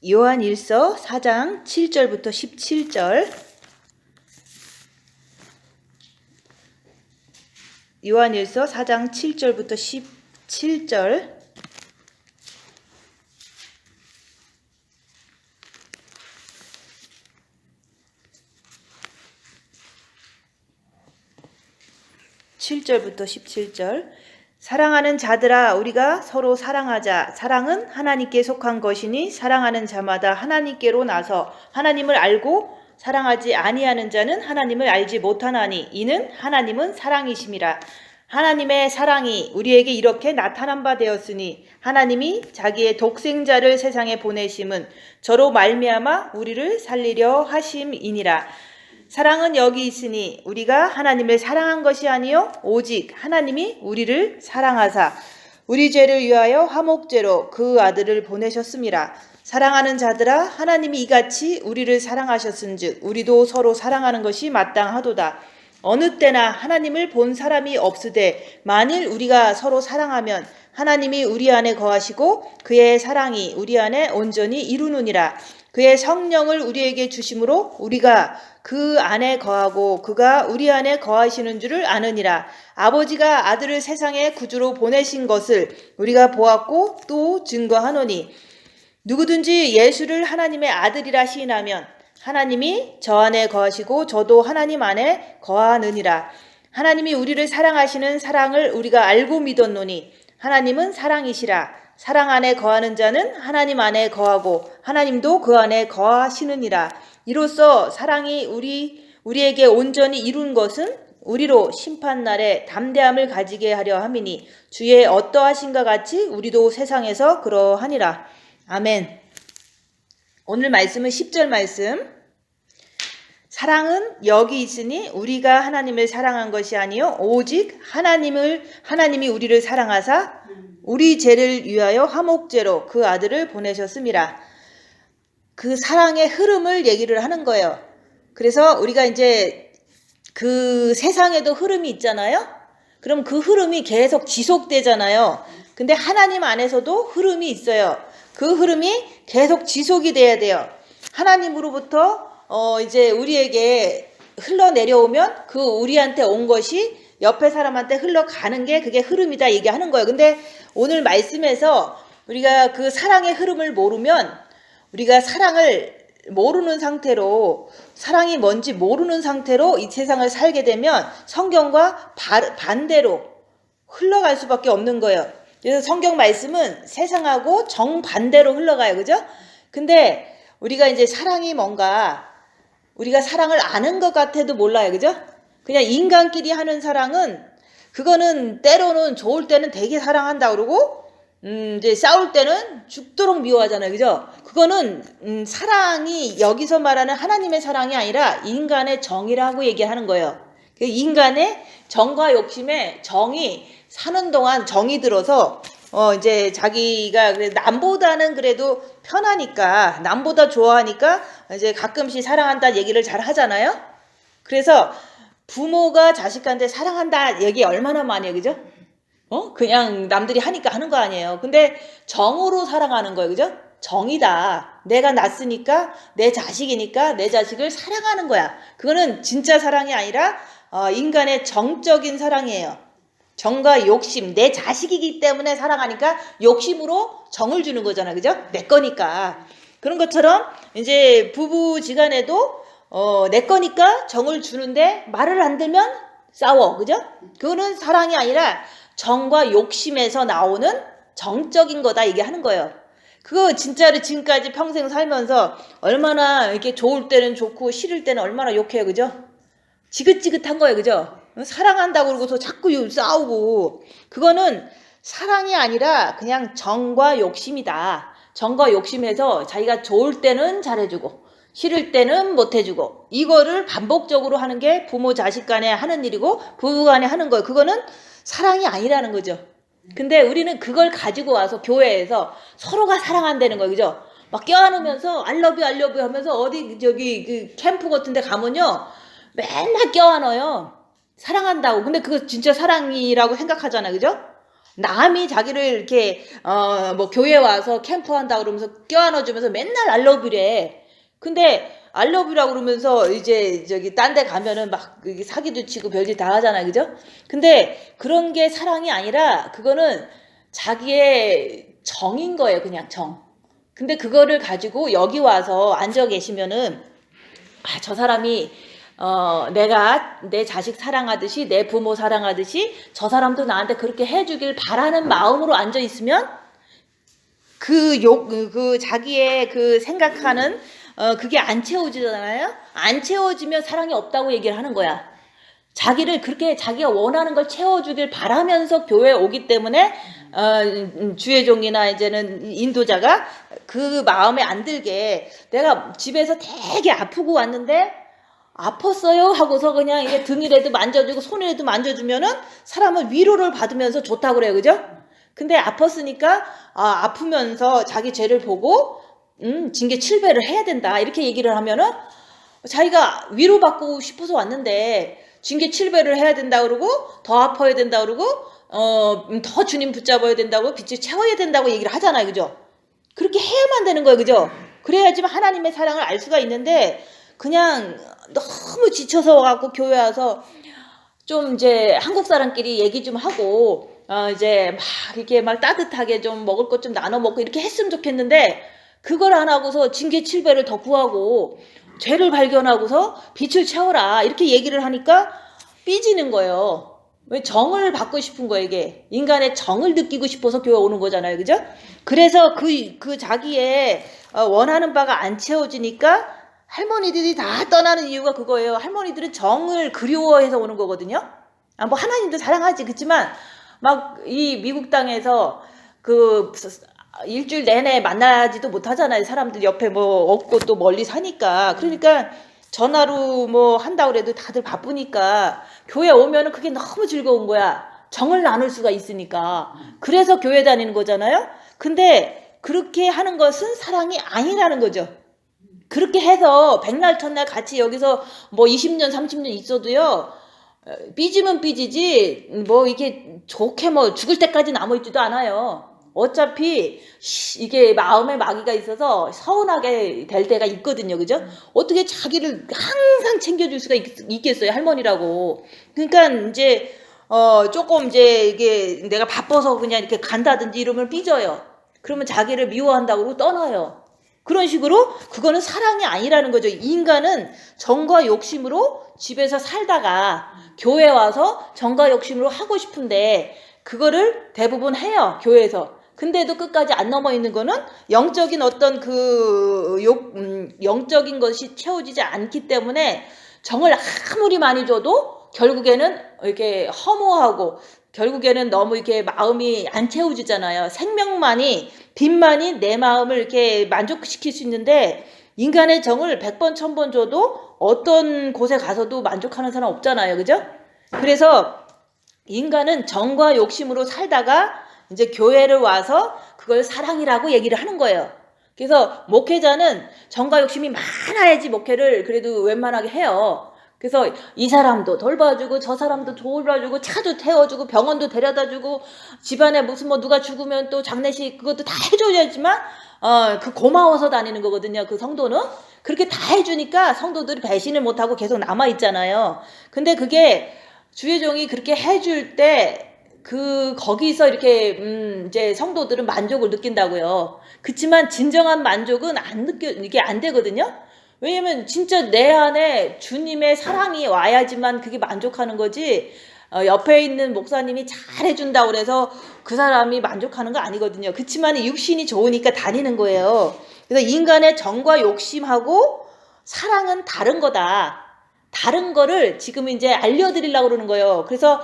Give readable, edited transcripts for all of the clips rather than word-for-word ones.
요한일서 4장 7절부터 17절. 요한일서 4장 7절부터 17절. (7절부터 17절) 사랑하는 자들아, 우리가 서로 사랑하자. 사랑은 하나님께 속한 것이니 사랑하는 자마다 하나님께로 나서 하나님을 알고 사랑하지 아니하는 자는 하나님을 알지 못하나니 이는 하나님은 사랑이심이라. 하나님의 사랑이 우리에게 이렇게 나타난 바 되었으니 하나님이 자기의 독생자를 세상에 보내심은 저로 말미암아 우리를 살리려 하심이니라. 사랑은 여기 있으니 우리가 하나님을 사랑한 것이 아니요 오직 하나님이 우리를 사랑하사 우리 죄를 위하여 화목제로 그 아들을 보내셨음이라. 사랑하는 자들아, 하나님이 이같이 우리를 사랑하셨은즉 우리도 서로 사랑하는 것이 마땅하도다. 어느 때나 하나님을 본 사람이 없으되 만일 우리가 서로 사랑하면 하나님이 우리 안에 거하시고 그의 사랑이 우리 안에 온전히 이루느니라. 그의 성령을 우리에게 주심으로 우리가 그 안에 거하고 그가 우리 안에 거하시는 줄을 아느니라. 아버지가 아들을 세상에 구주로 보내신 것을 우리가 보았고 또 증거하노니 누구든지 예수를 하나님의 아들이라 시인하면 하나님이 저 안에 거하시고 저도 하나님 안에 거하느니라. 하나님이 우리를 사랑하시는 사랑을 우리가 알고 믿었노니 하나님은 사랑이시라. 사랑 안에 거하는 자는 하나님 안에 거하고 하나님도 그 안에 거하시느니라. 이로써 사랑이 우리에게 온전히 이룬 것은 우리로 심판날에 담대함을 가지게 하려 함이니 주의 어떠하신가 같이 우리도 세상에서 그러하니라. 아멘. 오늘 말씀은 10절 말씀. 사랑은 여기 있으니 우리가 하나님을 사랑한 것이 아니요 오직 하나님이 우리를 사랑하사 우리 죄를 위하여 화목제로 그 아들을 보내셨음이라. 그 사랑의 흐름을 얘기를 하는 거예요. 그래서 우리가 이제 그 세상에도 흐름이 있잖아요. 그럼 그 흐름이 계속 지속되잖아요. 근데 하나님 안에서도 흐름이 있어요. 그 흐름이 계속 지속이 돼야 돼요. 하나님으로부터 이제 우리에게 흘러내려오면 그 우리한테 온 것이 옆에 사람한테 흘러가는 게 그게 흐름이다 얘기하는 거예요. 근데 오늘 말씀에서 우리가 그 사랑의 흐름을 모르면 우리가 사랑을 모르는 상태로 사랑이 뭔지 모르는 상태로 이 세상을 살게 되면 성경과 반대로 흘러갈 수밖에 없는 거예요. 그래서 성경 말씀은 세상하고 정반대로 흘러가요. 그죠? 근데 우리가 이제 사랑이 뭔가 우리가 사랑을 아는 것 같아도 몰라요. 그죠? 그냥 인간끼리 하는 사랑은 그거는 때로는 좋을 때는 되게 사랑한다 그러고 이제 싸울 때는 죽도록 미워하잖아요. 그죠? 그거는 사랑이 여기서 말하는 하나님의 사랑이 아니라 인간의 정이라고 얘기하는 거예요. 인간의 정과 욕심에 정이 사는 동안 정이 들어서 이제 자기가 남보다는 그래도 편하니까 남보다 좋아하니까 이제 가끔씩 사랑한다 얘기를 잘 하잖아요. 그래서 부모가 자식한테 사랑한다 얘기 얼마나 많이 해요. 그죠? 그냥 남들이 하니까 하는 거 아니에요. 근데 정으로 사랑하는 거예요. 그죠? 정이다. 내가 낳았으니까 내 자식이니까 내 자식을 사랑하는 거야. 그거는 진짜 사랑이 아니라 인간의 정적인 사랑이에요. 정과 욕심, 내 자식이기 때문에 사랑하니까 욕심으로 정을 주는 거잖아. 그죠? 내 거니까. 그런 것처럼 이제 부부지간에도 내 거니까 정을 주는데 말을 안 들면 싸워. 그죠? 그거는 사랑이 아니라 정과 욕심에서 나오는 정적인 거다 이게 하는 거예요. 그거 진짜로 지금까지 평생 살면서 얼마나 이렇게 좋을 때는 좋고 싫을 때는 얼마나 욕해요. 그죠? 지긋지긋한 거예요. 그죠? 사랑한다고 그러고서 자꾸 싸우고 그거는 사랑이 아니라 그냥 정과 욕심이다. 정과 욕심에서 자기가 좋을 때는 잘해주고 싫을 때는 못해주고 이거를 반복적으로 하는 게 부모 자식 간에 하는 일이고 부부 간에 하는 거예요. 그거는 사랑이 아니라는 거죠. 근데 우리는 그걸 가지고 와서 교회에서 서로가 사랑한다는 거예요. 그죠? 막 껴안으면서 알러뷰 하면서 어디 저기 그 캠프 같은 데 가면요. 맨날 껴안아요. 사랑한다고. 근데 그거 진짜 사랑이라고 생각하잖아요. 그죠? 남이 자기를 이렇게 뭐 교회 와서 캠프 한다 그러면서 껴안아주면서 맨날 알러뷰래. 근데 알러뷰라고 그러면서 이제 저기 딴 데 가면은 막 사기도 치고 별짓 다 하잖아요, 그죠? 근데 그런 게 사랑이 아니라 그거는 자기의 정인 거예요, 그냥 정. 근데 그거를 가지고 여기 와서 앉아 계시면은 저 사람이 내가 내 자식 사랑하듯이 내 부모 사랑하듯이 저 사람도 나한테 그렇게 해주길 바라는 마음으로 앉아 있으면 그 자기의 그 생각하는 그게 안 채워지잖아요. 안 채워지면 사랑이 없다고 얘기를 하는 거야. 자기를 그렇게 자기가 원하는 걸 채워주길 바라면서 교회에 오기 때문에 주의 종이나 이제는 인도자가 그 마음에 안 들게, 내가 집에서 되게 아프고 왔는데 아팠어요 하고서 그냥 이게 등이라도 만져주고 손이라도 만져주면은 사람은 위로를 받으면서 좋다고 그래요, 그죠? 근데 아팠으니까 아프면서 자기 죄를 보고 징계 7배를 해야 된다 이렇게 얘기를 하면은 자기가 위로받고 싶어서 왔는데 징계 7배를 해야 된다 그러고 더 아파야 된다 그러고 더 주님 붙잡아야 된다고 빛을 채워야 된다고 얘기를 하잖아요, 그죠? 그렇게 해야만 되는 거예요, 그죠? 그래야지만 하나님의 사랑을 알 수가 있는데 그냥 너무 지쳐서 와갖고 교회 와서 좀 이제 한국 사람끼리 얘기 좀 하고 이제 막 이렇게 막 따뜻하게 좀 먹을 것 좀 나눠 먹고 이렇게 했으면 좋겠는데 그걸 안 하고서 징계 7배를 더 구하고 죄를 발견하고서 빛을 채워라 이렇게 얘기를 하니까 삐지는 거예요. 왜? 정을 받고 싶은 거예요, 이게. 인간의 정을 느끼고 싶어서 교회 오는 거잖아요, 그죠? 그래서 그 자기의 원하는 바가 안 채워지니까 할머니들이 다 떠나는 이유가 그거예요. 할머니들은 정을 그리워해서 오는 거거든요. 뭐 하나님도 사랑하지. 그렇지만 막 이 미국 땅에서 그 일주일 내내 만나지도 못하잖아요. 사람들 옆에 뭐 없고 또 멀리 사니까. 그러니까 전화로 뭐 한다고 그래도 다들 바쁘니까 교회 오면은 그게 너무 즐거운 거야. 정을 나눌 수가 있으니까. 그래서 교회 다니는 거잖아요. 근데 그렇게 하는 것은 사랑이 아니라는 거죠. 그렇게 해서 백날 첫날 같이 여기서 뭐 20년 30년 있어도요, 삐지면 삐지지 뭐 이게 좋게 뭐 죽을 때까지 남아있지도 않아요. 어차피 이게 마음에 마귀가 있어서 서운하게 될 때가 있거든요, 그죠? 어떻게 자기를 항상 챙겨줄 수가 있겠어요, 할머니라고. 그러니까 이제 조금 이제 이게 내가 바빠서 그냥 이렇게 간다든지 이러면 삐져요. 그러면 자기를 미워한다고 그러고 떠나요. 그런 식으로 그거는 사랑이 아니라는 거죠. 인간은 정과 욕심으로 집에서 살다가 교회 와서 정과 욕심으로 하고 싶은데 그거를 대부분 해요, 교회에서. 근데도 끝까지 안 넘어 있는 거는 영적인 어떤 영적인 것이 채워지지 않기 때문에 정을 아무리 많이 줘도 결국에는 이렇게 허무하고 결국에는 너무 이렇게 마음이 안 채워지잖아요. 생명만이, 빛만이 내 마음을 이렇게 만족시킬 수 있는데 인간의 정을 100번, 1000번 줘도 어떤 곳에 가서도 만족하는 사람 없잖아요. 그죠? 그래서 인간은 정과 욕심으로 살다가 이제 교회를 와서 그걸 사랑이라고 얘기를 하는 거예요. 그래서 목회자는 정과 욕심이 많아야지 목회를 그래도 웬만하게 해요. 그래서 이 사람도 돌봐주고 저 사람도 돌봐주고 차도 태워주고 병원도 데려다주고 집안에 무슨 뭐 누가 죽으면 또 장례식 그것도 다 해줘야지만 그 고마워서 다니는 거거든요. 그 성도는 그렇게 다 해주니까 성도들이 배신을 못하고 계속 남아 있잖아요. 근데 그게 주의 종이 그렇게 해줄 때 거기서 이렇게 이제 성도들은 만족을 느낀다고요. 그렇지만 진정한 만족은 이게 안 되거든요. 왜냐면 진짜 내 안에 주님의 사랑이 와야지만 그게 만족하는 거지. 옆에 있는 목사님이 잘해준다고 그래서 그 사람이 만족하는 거 아니거든요. 그렇지만 육신이 좋으니까 다니는 거예요. 그래서 인간의 정과 욕심하고 사랑은 다른 거다. 다른 거를 지금 이제 알려드리려고 그러는 거예요. 그래서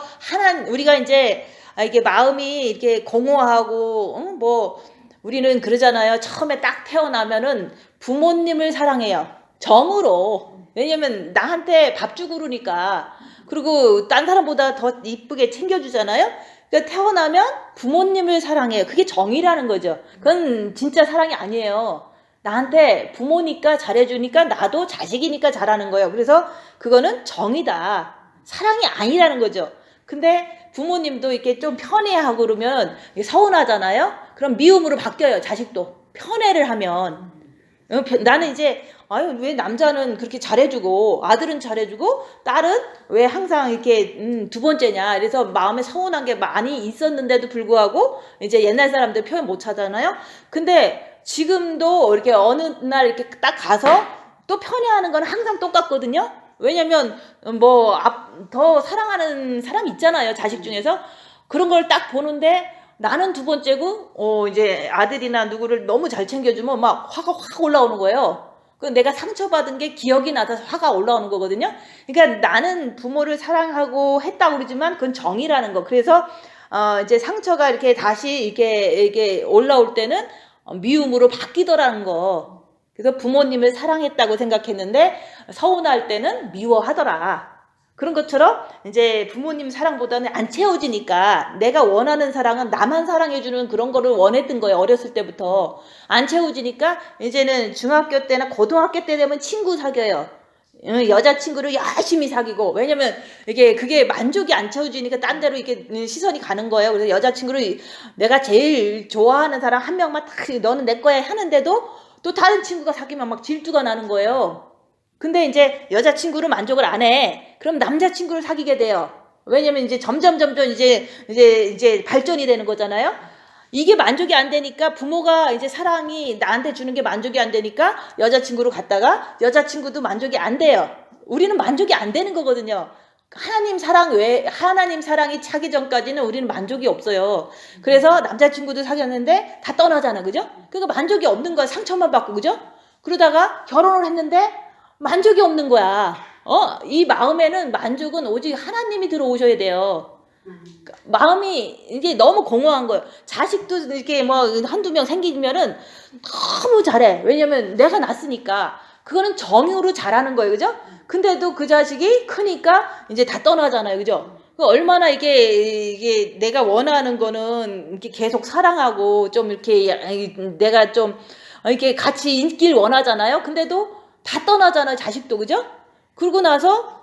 우리가 이제 이게 마음이 이렇게 공허하고 뭐 우리는 그러잖아요. 처음에 딱 태어나면은 부모님을 사랑해요. 정으로. 왜냐면 나한테 밥 주고 그러니까. 그리고 딴 사람보다 더 이쁘게 챙겨주잖아요. 그러니까 태어나면 부모님을 사랑해요. 그게 정이라는 거죠. 그건 진짜 사랑이 아니에요. 나한테 부모니까 잘해주니까 나도 자식이니까 잘하는 거예요. 그래서 그거는 정이다. 사랑이 아니라는 거죠. 근데 부모님도 이렇게 좀 편애하고 그러면 서운하잖아요. 그럼 미움으로 바뀌어요. 자식도 편애를 하면. 나는 이제 아유 왜 남자는 그렇게 잘해주고 아들은 잘해주고 딸은 왜 항상 이렇게 두 번째냐. 그래서 마음에 서운한 게 많이 있었는데도 불구하고 이제 옛날 사람들 표현 못 하잖아요. 근데 지금도 이렇게 어느 날 이렇게 딱 가서 또 편애하는 건 항상 똑같거든요. 왜냐면 뭐 더 사랑하는 사람 있잖아요. 자식 중에서. 그런 걸 딱 보는데 나는 두 번째고 이제 아들이나 누구를 너무 잘 챙겨주면 막 화가 확 올라오는 거예요. 그 내가 상처받은 게 기억이 나서 화가 올라오는 거거든요. 그러니까 나는 부모를 사랑하고 했다고 그러지만 그건 정이라는 거. 그래서 이제 상처가 이렇게 다시 이게 올라올 때는 미움으로 바뀌더라는 거. 그래서 부모님을 사랑했다고 생각했는데 서운할 때는 미워하더라. 그런 것처럼 이제 부모님 사랑보다는 안 채워지니까 내가 원하는 사랑은 나만 사랑해주는 그런 거를 원했던 거예요. 어렸을 때부터. 안 채워지니까 이제는 중학교 때나 고등학교 때 되면 친구 사귀어요. 여자친구를 열심히 사귀고. 왜냐면 이게 그게 만족이 안 채워지니까 딴 데로 이렇게 시선이 가는 거예요. 그래서 여자친구를 내가 제일 좋아하는 사람 한 명만 딱 너는 내 거야 하는데도 또 다른 친구가 사귀면 막 질투가 나는 거예요. 근데 이제 여자친구를 만족을 안 해. 그럼 남자친구를 사귀게 돼요. 왜냐면 이제 점점 이제 발전이 되는 거잖아요. 이게 만족이 안 되니까 부모가 이제 사랑이 나한테 주는 게 만족이 안 되니까 여자친구로 갔다가 여자친구도 만족이 안 돼요. 우리는 만족이 안 되는 거거든요. 하나님 사랑이 차기 전까지는 우리는 만족이 없어요. 그래서 남자친구도 사귀었는데 다 떠나잖아. 그죠? 그러니까 만족이 없는 거야. 상처만 받고. 그죠? 그러다가 결혼을 했는데 만족이 없는 거야. 이 마음에는 만족은 오직 하나님이 들어오셔야 돼요. 마음이 이게 너무 공허한 거예요. 자식도 이렇게 뭐 한두 명 생기면은 너무 잘해. 왜냐면 내가 낳았으니까. 그거는 정으로 잘하는 거예요. 그죠? 근데도 그 자식이 크니까 이제 다 떠나잖아요. 그죠? 얼마나 이게 내가 원하는 거는 이렇게 계속 사랑하고 좀 이렇게 내가 좀 이렇게 같이 있길 원하잖아요. 근데도 다 떠나잖아요. 자식도. 그죠? 그러고 나서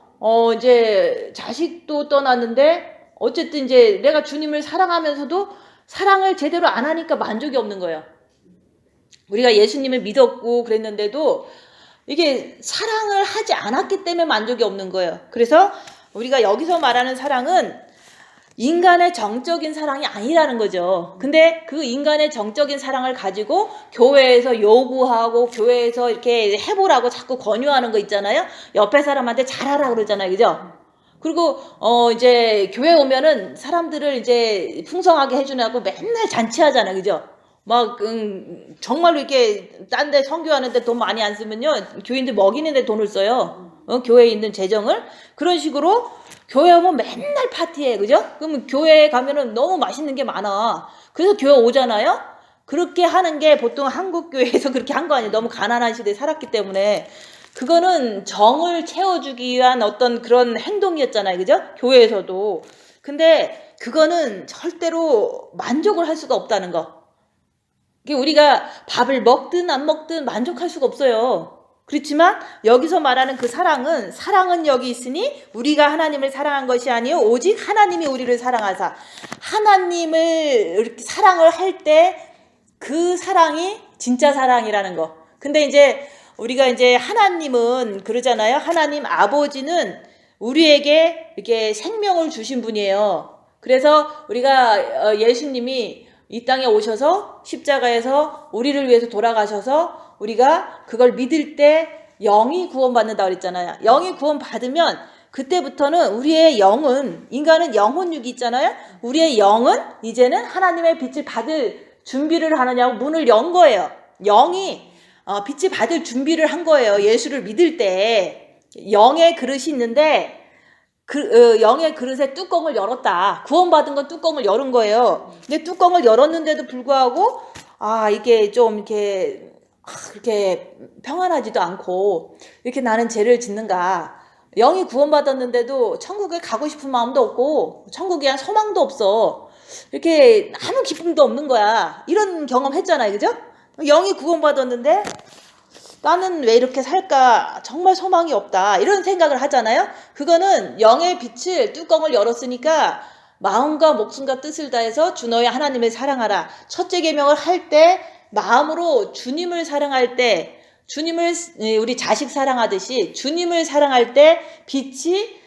이제 자식도 떠났는데 어쨌든 이제 내가 주님을 사랑하면서도 사랑을 제대로 안 하니까 만족이 없는 거예요. 우리가 예수님을 믿었고 그랬는데도 이게 사랑을 하지 않았기 때문에 만족이 없는 거예요. 그래서 우리가 여기서 말하는 사랑은 인간의 정적인 사랑이 아니라는 거죠. 근데 그 인간의 정적인 사랑을 가지고 교회에서 요구하고 교회에서 이렇게 해보라고 자꾸 권유하는 거 있잖아요. 옆에 사람한테 잘하라 그러잖아요. 그죠? 그리고 이제 교회 오면은 사람들을 이제 풍성하게 해주냐고 맨날 잔치하잖아요. 그죠? 막 정말로 이렇게 딴 데 선교하는데 돈 많이 안 쓰면요 교인들 먹이는데 돈을 써요. 교회에 있는 재정을. 그런 식으로 교회 오면 맨날 파티해. 그죠? 그러면 교회에 가면은 너무 맛있는 게 많아. 그래서 교회 오잖아요. 그렇게 하는 게 보통 한국 교회에서 그렇게 한 거 아니에요. 너무 가난한 시대에 살았기 때문에. 그거는 정을 채워주기 위한 어떤 그런 행동이었잖아요. 그죠? 교회에서도. 근데 그거는 절대로 만족을 할 수가 없다는 거. 우리가 밥을 먹든 안 먹든 만족할 수가 없어요. 그렇지만 여기서 말하는 그 사랑은 여기 있으니 우리가 하나님을 사랑한 것이 아니요 오직 하나님이 우리를 사랑하사. 하나님을 이렇게 사랑을 할 때 그 사랑이 진짜 사랑이라는 거. 근데 이제 우리가 이제 하나님은 그러잖아요. 하나님 아버지는 우리에게 이렇게 생명을 주신 분이에요. 그래서 우리가 예수님이 이 땅에 오셔서 십자가에서 우리를 위해서 돌아가셔서 우리가 그걸 믿을 때 영이 구원받는다 그랬잖아요. 영이 구원받으면 그때부터는 우리의 영은, 인간은 영혼육이 있잖아요. 우리의 영은 이제는 하나님의 빛을 받을 준비를 하느냐고 문을 연 거예요. 영이 빛을 받을 준비를 한 거예요. 예수를 믿을 때. 영의 그릇이 있는데 영의 그릇에 뚜껑을 열었다. 구원받은 건 뚜껑을 열은 거예요. 근데 뚜껑을 열었는데도 불구하고 이게 좀 이렇게 평안하지도 않고 이렇게 나는 죄를 짓는가. 영이 구원받았는데도 천국에 가고 싶은 마음도 없고 천국에 대한 소망도 없어. 이렇게 아무 기쁨도 없는 거야. 이런 경험 했잖아요. 그죠? 영이 구원받았는데 나는 왜 이렇게 살까? 정말 소망이 없다. 이런 생각을 하잖아요. 그거는 영의 빛을 뚜껑을 열었으니까 마음과 목숨과 뜻을 다해서 주 너의 하나님을 사랑하라. 첫째 계명을 할 때 마음으로 주님을 사랑할 때 주님을 우리 자식 사랑하듯이 주님을 사랑할 때 빛이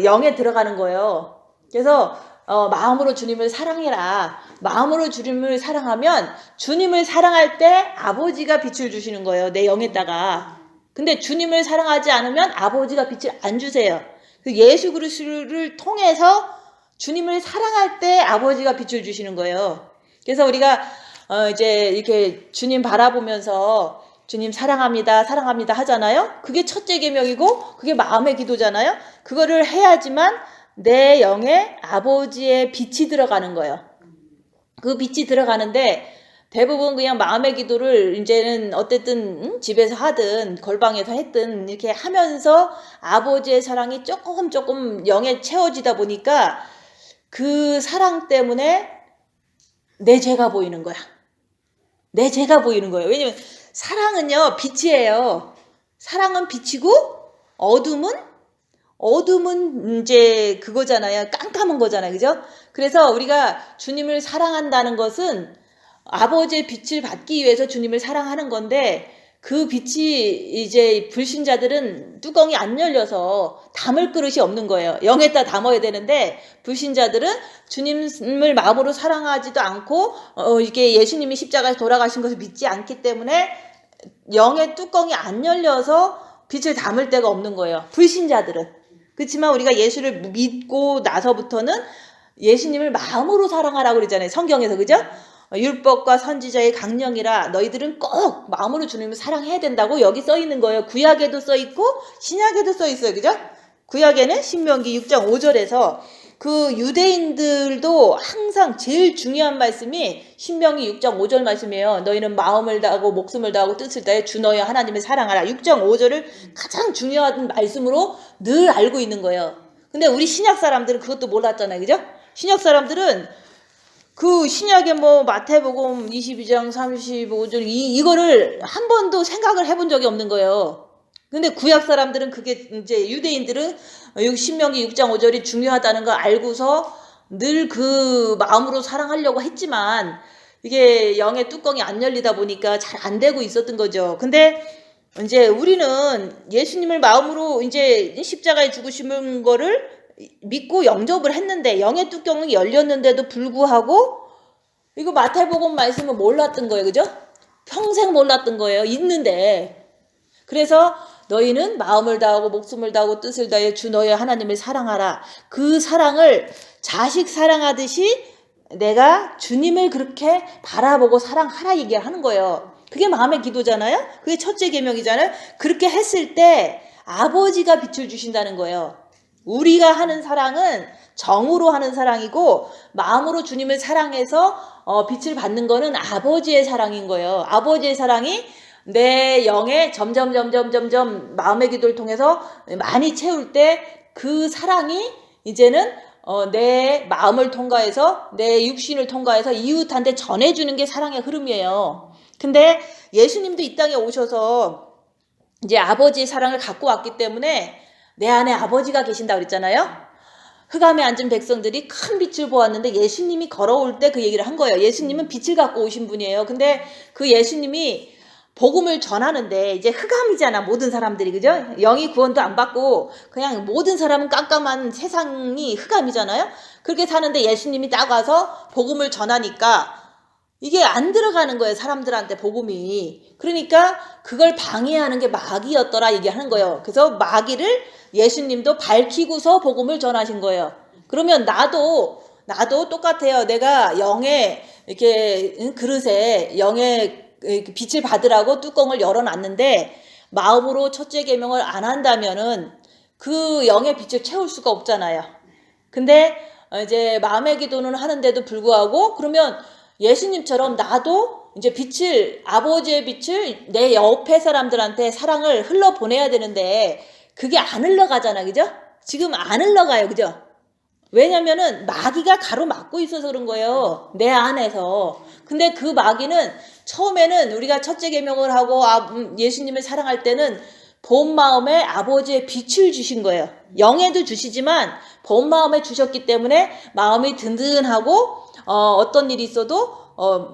영에 들어가는 거예요. 그래서 마음으로 주님을 사랑해라. 마음으로 주님을 사랑하면 주님을 사랑할 때 아버지가 빛을 주시는 거예요. 내 영에다가. 근데 주님을 사랑하지 않으면 아버지가 빛을 안 주세요. 예수 그리스도를 통해서 주님을 사랑할 때 아버지가 빛을 주시는 거예요. 그래서 우리가 이제 이렇게 주님 바라보면서 주님 사랑합니다, 사랑합니다 하잖아요. 그게 첫째 계명이고 그게 마음의 기도잖아요. 그거를 해야지만 내 영에 아버지의 빛이 들어가는 거예요. 그 빛이 들어가는데 대부분 그냥 마음의 기도를 이제는 어쨌든 집에서 하든 걸방에서 했든 이렇게 하면서 아버지의 사랑이 조금 영에 채워지다 보니까 그 사랑 때문에 내 죄가 보이는 거야. 내 죄가 보이는 거예요. 왜냐면 사랑은요 빛이에요. 사랑은 빛이고 어둠은 이제 그거잖아요. 깜깜한 거잖아요. 그죠? 그래서 우리가 주님을 사랑한다는 것은 아버지의 빛을 받기 위해서 주님을 사랑하는 건데 그 빛이 이제 불신자들은 뚜껑이 안 열려서 담을 그릇이 없는 거예요. 영에다 담아야 되는데 불신자들은 주님을 마음으로 사랑하지도 않고 이게 예수님이 십자가에서 돌아가신 것을 믿지 않기 때문에 영의 뚜껑이 안 열려서 빛을 담을 데가 없는 거예요. 불신자들은. 그렇지만 우리가 예수를 믿고 나서부터는 예수님을 마음으로 사랑하라고 그러잖아요. 성경에서. 그죠? 율법과 선지자의 강령이라 너희들은 꼭 마음으로 주님을 사랑해야 된다고 여기 써 있는 거예요. 구약에도 써 있고 신약에도 써 있어요. 그죠? 구약에는 신명기 6장 5절에서 그 유대인들도 항상 제일 중요한 말씀이 신명기 6장 5절 말씀이에요. 너희는 마음을 다하고 목숨을 다하고 뜻을 다해 주 너희 하나님을 사랑하라. 6장 5절을 가장 중요한 말씀으로 늘 알고 있는 거예요. 근데 우리 신약 사람들은 그것도 몰랐잖아요. 그죠? 신약 사람들은 그 신약의 뭐 마태복음 22장 35절 이거를 한 번도 생각을 해본 적이 없는 거예요. 근데 구약 사람들은 그게 이제 유대인들은 신명기 6장 5절이 중요하다는 걸 알고서 늘 그 마음으로 사랑하려고 했지만 이게 영의 뚜껑이 안 열리다 보니까 잘 안 되고 있었던 거죠. 근데 이제 우리는 예수님을 마음으로 이제 십자가에 죽으시는 거를 믿고 영접을 했는데 영의 뚜껑이 열렸는데도 불구하고 이거 마태복음 말씀을 몰랐던 거예요. 그죠? 평생 몰랐던 거예요. 있는데. 그래서 너희는 마음을 다하고 목숨을 다하고 뜻을 다해 주 너의 하나님을 사랑하라. 그 사랑을 자식 사랑하듯이 내가 주님을 그렇게 바라보고 사랑하라 얘기하는 거예요. 그게 마음의 기도잖아요. 그게 첫째 계명이잖아요. 그렇게 했을 때 아버지가 빛을 주신다는 거예요. 우리가 하는 사랑은 정으로 하는 사랑이고 마음으로 주님을 사랑해서 빛을 받는 거는 아버지의 사랑인 거예요. 아버지의 사랑이 내 영에 점점 마음의 기도를 통해서 많이 채울 때 그 사랑이 이제는 내 마음을 통과해서 내 육신을 통과해서 이웃한테 전해주는 게 사랑의 흐름이에요. 근데 예수님도 이 땅에 오셔서 이제 아버지의 사랑을 갖고 왔기 때문에 내 안에 아버지가 계신다고 그랬잖아요. 흑암에 앉은 백성들이 큰 빛을 보았는데 예수님이 걸어올 때 그 얘기를 한 거예요. 예수님은 빛을 갖고 오신 분이에요. 근데 그 예수님이 복음을 전하는데 이제 흑암이잖아. 모든 사람들이. 그죠? 영이 구원도 안 받고 그냥 모든 사람은 깜깜한 세상이 흑암이잖아요. 그렇게 사는데 예수님이 딱 와서 복음을 전하니까 이게 안 들어가는 거예요. 사람들한테 복음이. 그러니까 그걸 방해하는 게 마귀였더라 얘기하는 거예요. 그래서 마귀를 예수님도 밝히고서 복음을 전하신 거예요. 그러면 나도 똑같아요. 내가 영의 이렇게 그릇에 영의 빛을 받으라고 뚜껑을 열어놨는데 마음으로 첫째 계명을 안 한다면은 그 영의 빛을 채울 수가 없잖아요. 근데 이제 마음의 기도는 하는데도 불구하고 그러면 예수님처럼 나도 이제 빛을 아버지의 빛을 내 옆에 사람들한테 사랑을 흘러 보내야 되는데 그게 안 흘러가잖아. 그죠? 지금 안 흘러가요. 그죠? 왜냐면은 마귀가 가로막고 있어서 그런 거예요. 내 안에서. 근데 그 마귀는 처음에는 우리가 첫째 계명을 하고 예수님을 사랑할 때는 본 마음에 아버지의 빛을 주신 거예요. 영에도 주시지만 본 마음에 주셨기 때문에 마음이 든든하고 어떤 일이 있어도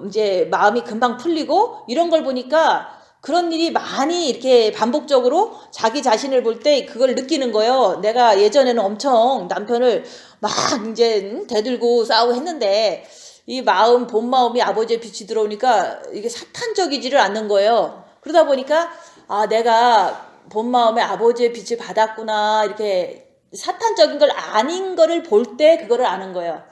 이제 마음이 금방 풀리고 이런 걸 보니까 그런 일이 많이 이렇게 반복적으로 자기 자신을 볼 때 그걸 느끼는 거예요. 내가 예전에는 엄청 남편을 막 이제 대들고 싸우고 했는데 이 마음, 본 마음이 아버지의 빛이 들어오니까 이게 사탄적이지를 않는 거예요. 그러다 보니까 내가 본 마음에 아버지의 빛을 받았구나, 이렇게 사탄적인 걸 아닌 거를 볼 때 그거를 아는 거예요.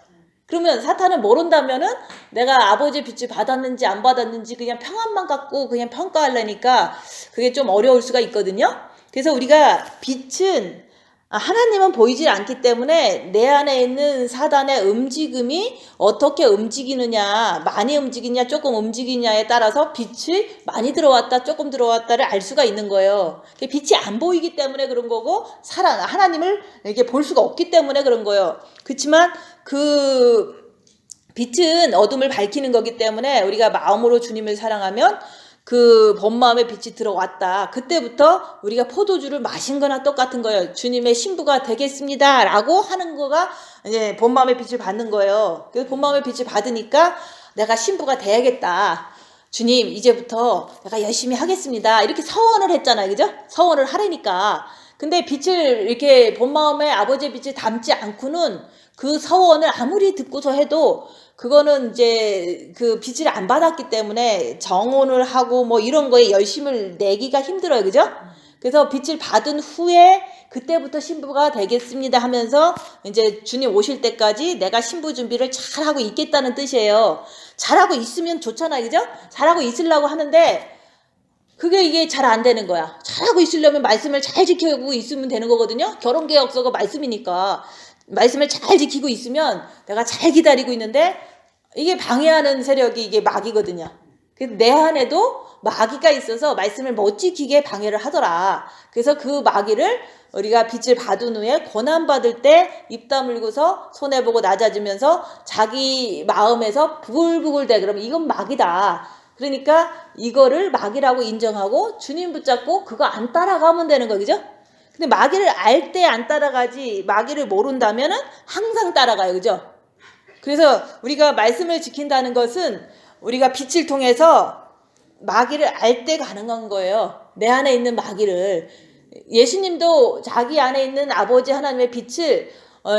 그러면 사탄은 모른다면은 내가 아버지의 빛을 받았는지 안 받았는지 그냥 평안만 갖고 그냥 평가하려니까 그게 좀 어려울 수가 있거든요. 그래서 우리가 빛은 하나님은 보이질 않기 때문에 내 안에 있는 사단의 움직임이 어떻게 움직이느냐, 많이 움직이냐 조금 움직이냐에 따라서 빛이 많이 들어왔다 조금 들어왔다를 알 수가 있는 거예요. 빛이 안 보이기 때문에 그런 거고 하나님을 이렇게 볼 수가 없기 때문에 그런 거예요. 그렇지만 그 빛은 어둠을 밝히는 거기 때문에 우리가 마음으로 주님을 사랑하면 그 본마음의 빛이 들어왔다. 그때부터 우리가 포도주를 마신 거나 똑같은 거예요. 주님의 신부가 되겠습니다 라고 하는 거가 이제 본마음의 빛을 받는 거예요. 그래서 본마음의 빛을 받으니까 내가 신부가 돼야겠다. 주님 이제부터 내가 열심히 하겠습니다. 이렇게 서원을 했잖아요. 그죠? 서원을 하라니까. 근데 빛을 이렇게 본마음의 아버지의 빛을 담지 않고는 그 서원을 아무리 듣고서 해도 그거는 이제 그 빛을 안 받았기 때문에 정혼을 하고 뭐 이런 거에 열심을 내기가 힘들어요. 그죠? 그래서 빛을 받은 후에 그때부터 신부가 되겠습니다 하면서 이제 주님 오실 때까지 내가 신부 준비를 잘하고 있겠다는 뜻이에요. 잘하고 있으면 좋잖아요. 그죠? 잘하고 있으려고 하는데 그게 이게 잘 안 되는 거야. 잘하고 있으려면 말씀을 잘 지키고 있으면 되는 거거든요. 결혼계약서가 말씀이니까 말씀을 잘 지키고 있으면 내가 잘 기다리고 있는데 이게 방해하는 세력이 이게 마귀거든요. 그래서 내 안에도 마귀가 있어서 말씀을 못 지키게 방해를 하더라. 그래서 그 마귀를 우리가 빛을 받은 후에 고난받을 때 입 다물고서 손해보고 낮아지면서 자기 마음에서 부글부글대. 그러면 이건 마귀다. 그러니까 이거를 마귀라고 인정하고 주님 붙잡고 그거 안 따라가면 되는 거, 그죠? 근데 마귀를 알 때 안 따라가지 마귀를 모른다면은 항상 따라가요. 그죠? 그래서 우리가 말씀을 지킨다는 것은 우리가 빛을 통해서 마귀를 알 때 가능한 거예요. 내 안에 있는 마귀를. 예수님도 자기 안에 있는 아버지 하나님의 빛을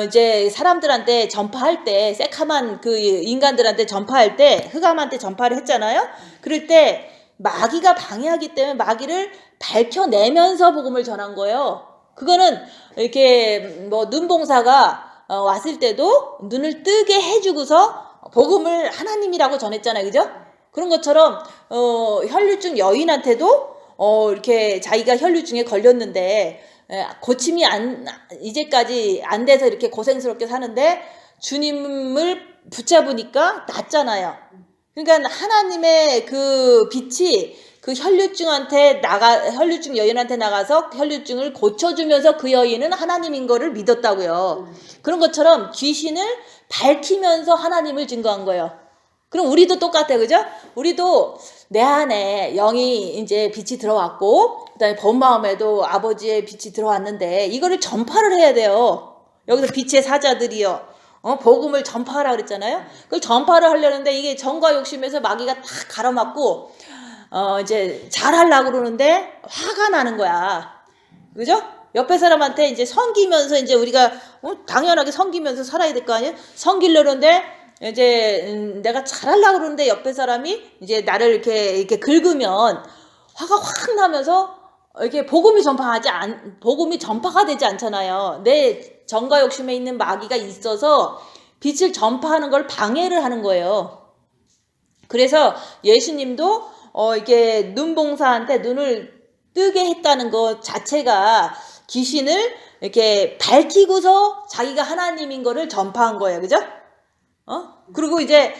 이제 사람들한테 전파할 때, 새카만 그 인간들한테 전파할 때, 흑암한테 전파를 했잖아요. 그럴 때 마귀가 방해하기 때문에 마귀를 밝혀내면서 복음을 전한 거예요. 그거는 이렇게 뭐 눈봉사가 왔을 때도 눈을 뜨게 해주고서 복음을 하나님이라고 전했잖아요. 그죠? 그런 것처럼 혈류증 여인한테도 이렇게 자기가 혈류증에 걸렸는데 고침이 이제까지 안 돼서 이렇게 고생스럽게 사는데 주님을 붙잡으니까 낫잖아요. 그러니까 하나님의 그 빛이 그 혈류증 여인한테 나가서 혈류증을 고쳐주면서 그 여인은 하나님인 거를 믿었다고요. 그런 것처럼 귀신을 밝히면서 하나님을 증거한 거예요. 그럼 우리도 똑같아요. 그죠? 우리도 내 안에 영이 이제 빛이 들어왔고 그다음에 본 마음에도 아버지의 빛이 들어왔는데 이거를 전파를 해야 돼요. 여기서 빛의 사자들이요. 복음을 전파하라 그랬잖아요. 그걸 전파를 하려는데 이게 정과 욕심에서 마귀가 다 가로막고 이제 잘하려고 그러는데 화가 나는 거야. 그죠? 옆에 사람한테 이제 섬기면서 이제 우리가 당연하게 섬기면서 살아야 될 거 아니에요? 섬기려는데 이제 내가 잘하려고 그러는데 옆에 사람이 이제 나를 이렇게 긁으면 화가 확 나면서 이렇게 복음이 전파가 되지 않잖아요. 내 정과 욕심에 있는 마귀가 있어서 빛을 전파하는 걸 방해를 하는 거예요. 그래서 예수님도 이게 눈봉사한테 눈을 뜨게 했다는 것 자체가 귀신을 이렇게 밝히고서 자기가 하나님인 거를 전파한 거예요. 그죠? 그리고 이제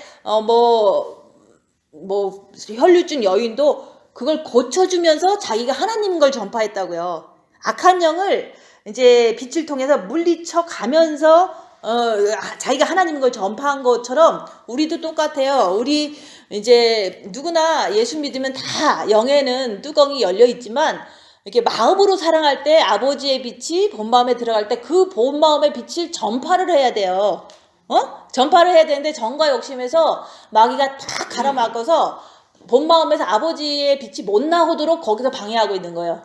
혈류증 여인도 그걸 고쳐주면서 자기가 하나님인 걸 전파했다고요. 악한 영을 이제 빛을 통해서 물리쳐 가면서 자기가 하나님인 걸 전파한 것처럼 우리도 똑같아요. 우리 이제 누구나 예수 믿으면 다 영에는 뚜껑이 열려 있지만 이렇게 마음으로 사랑할 때 아버지의 빛이 본 마음에 들어갈 때 그 본 마음의 빛을 전파를 해야 돼요. 전파를 해야 되는데 정과 욕심에서 마귀가 탁 갈아막아서 본 마음에서 아버지의 빛이 못 나오도록 거기서 방해하고 있는 거예요.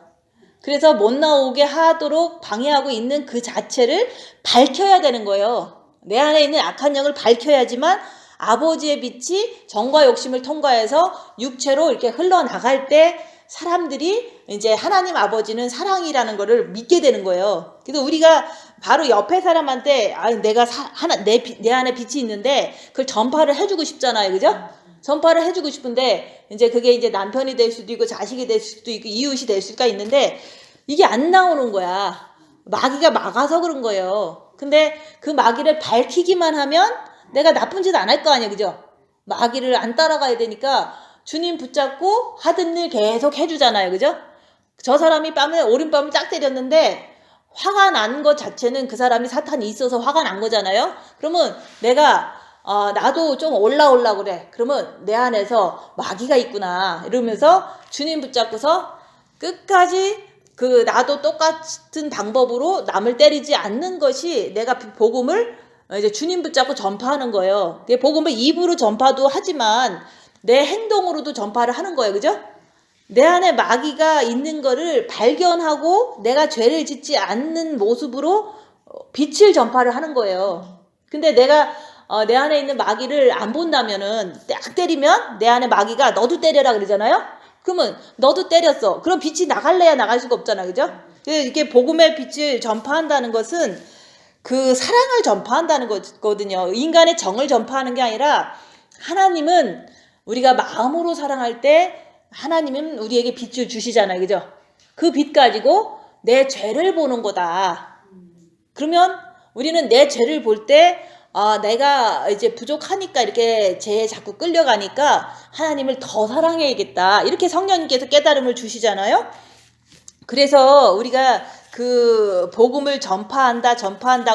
그래서 못 나오게 하도록 방해하고 있는 그 자체를 밝혀야 되는 거예요. 내 안에 있는 악한 영을 밝혀야지만 아버지의 빛이 정과 욕심을 통과해서 육체로 이렇게 흘러나갈 때 사람들이 이제 하나님 아버지는 사랑이라는 거를 믿게 되는 거예요. 그래서 우리가 바로 옆에 사람한테 내가 내 안에 빛이 있는데 그걸 전파를 해주고 싶잖아요. 그죠? 전파를 해주고 싶은데 이제 그게 이제 남편이 될 수도 있고 자식이 될 수도 있고 이웃이 될 수가 있는데 이게 안 나오는 거야. 마귀가 막아서 그런 거예요. 근데 그 마귀를 밝히기만 하면 내가 나쁜 짓 안 할 거 아니야. 그죠? 마귀를 안 따라가야 되니까 주님 붙잡고 하던 일 계속 해주잖아요. 그죠? 저 사람이 오른밤을 딱 때렸는데 화가 난 것 자체는 그 사람이 사탄이 있어서 화가 난 거잖아요. 그러면 내가 나도 좀 올라오려고 그래. 그러면 내 안에서 마귀가 있구나 이러면서 주님 붙잡고서 끝까지 나도 똑같은 방법으로 남을 때리지 않는 것이 내가 복음을 이제 주님 붙잡고 전파하는 거예요. 복음을 입으로 전파도 하지만 내 행동으로도 전파를 하는 거예요. 그죠? 내 안에 마귀가 있는 거를 발견하고 내가 죄를 짓지 않는 모습으로 빛을 전파를 하는 거예요. 근데 내가 내 안에 있는 마귀를 안 본다면은 딱 때리면 내 안에 마귀가 너도 때려라 그러잖아요. 그러면 너도 때렸어. 그럼 빛이 나갈래야 나갈 수가 없잖아. 그죠? 이게 복음의 빛을 전파한다는 것은 그 사랑을 전파한다는 거거든요. 인간의 정을 전파하는 게 아니라 하나님은 우리가 마음으로 사랑할 때 하나님은 우리에게 빛을 주시잖아요. 그죠? 그 빛 가지고 내 죄를 보는 거다. 그러면 우리는 내 죄를 볼 때 내가 이제 부족하니까 이렇게 죄에 자꾸 끌려가니까 하나님을 더 사랑해야겠다. 이렇게 성령님께서 깨달음을 주시잖아요. 그래서 우리가 그 복음을 전파한다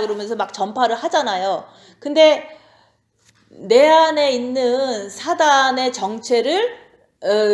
그러면서 막 전파를 하잖아요. 근데 내 안에 있는 사단의 정체를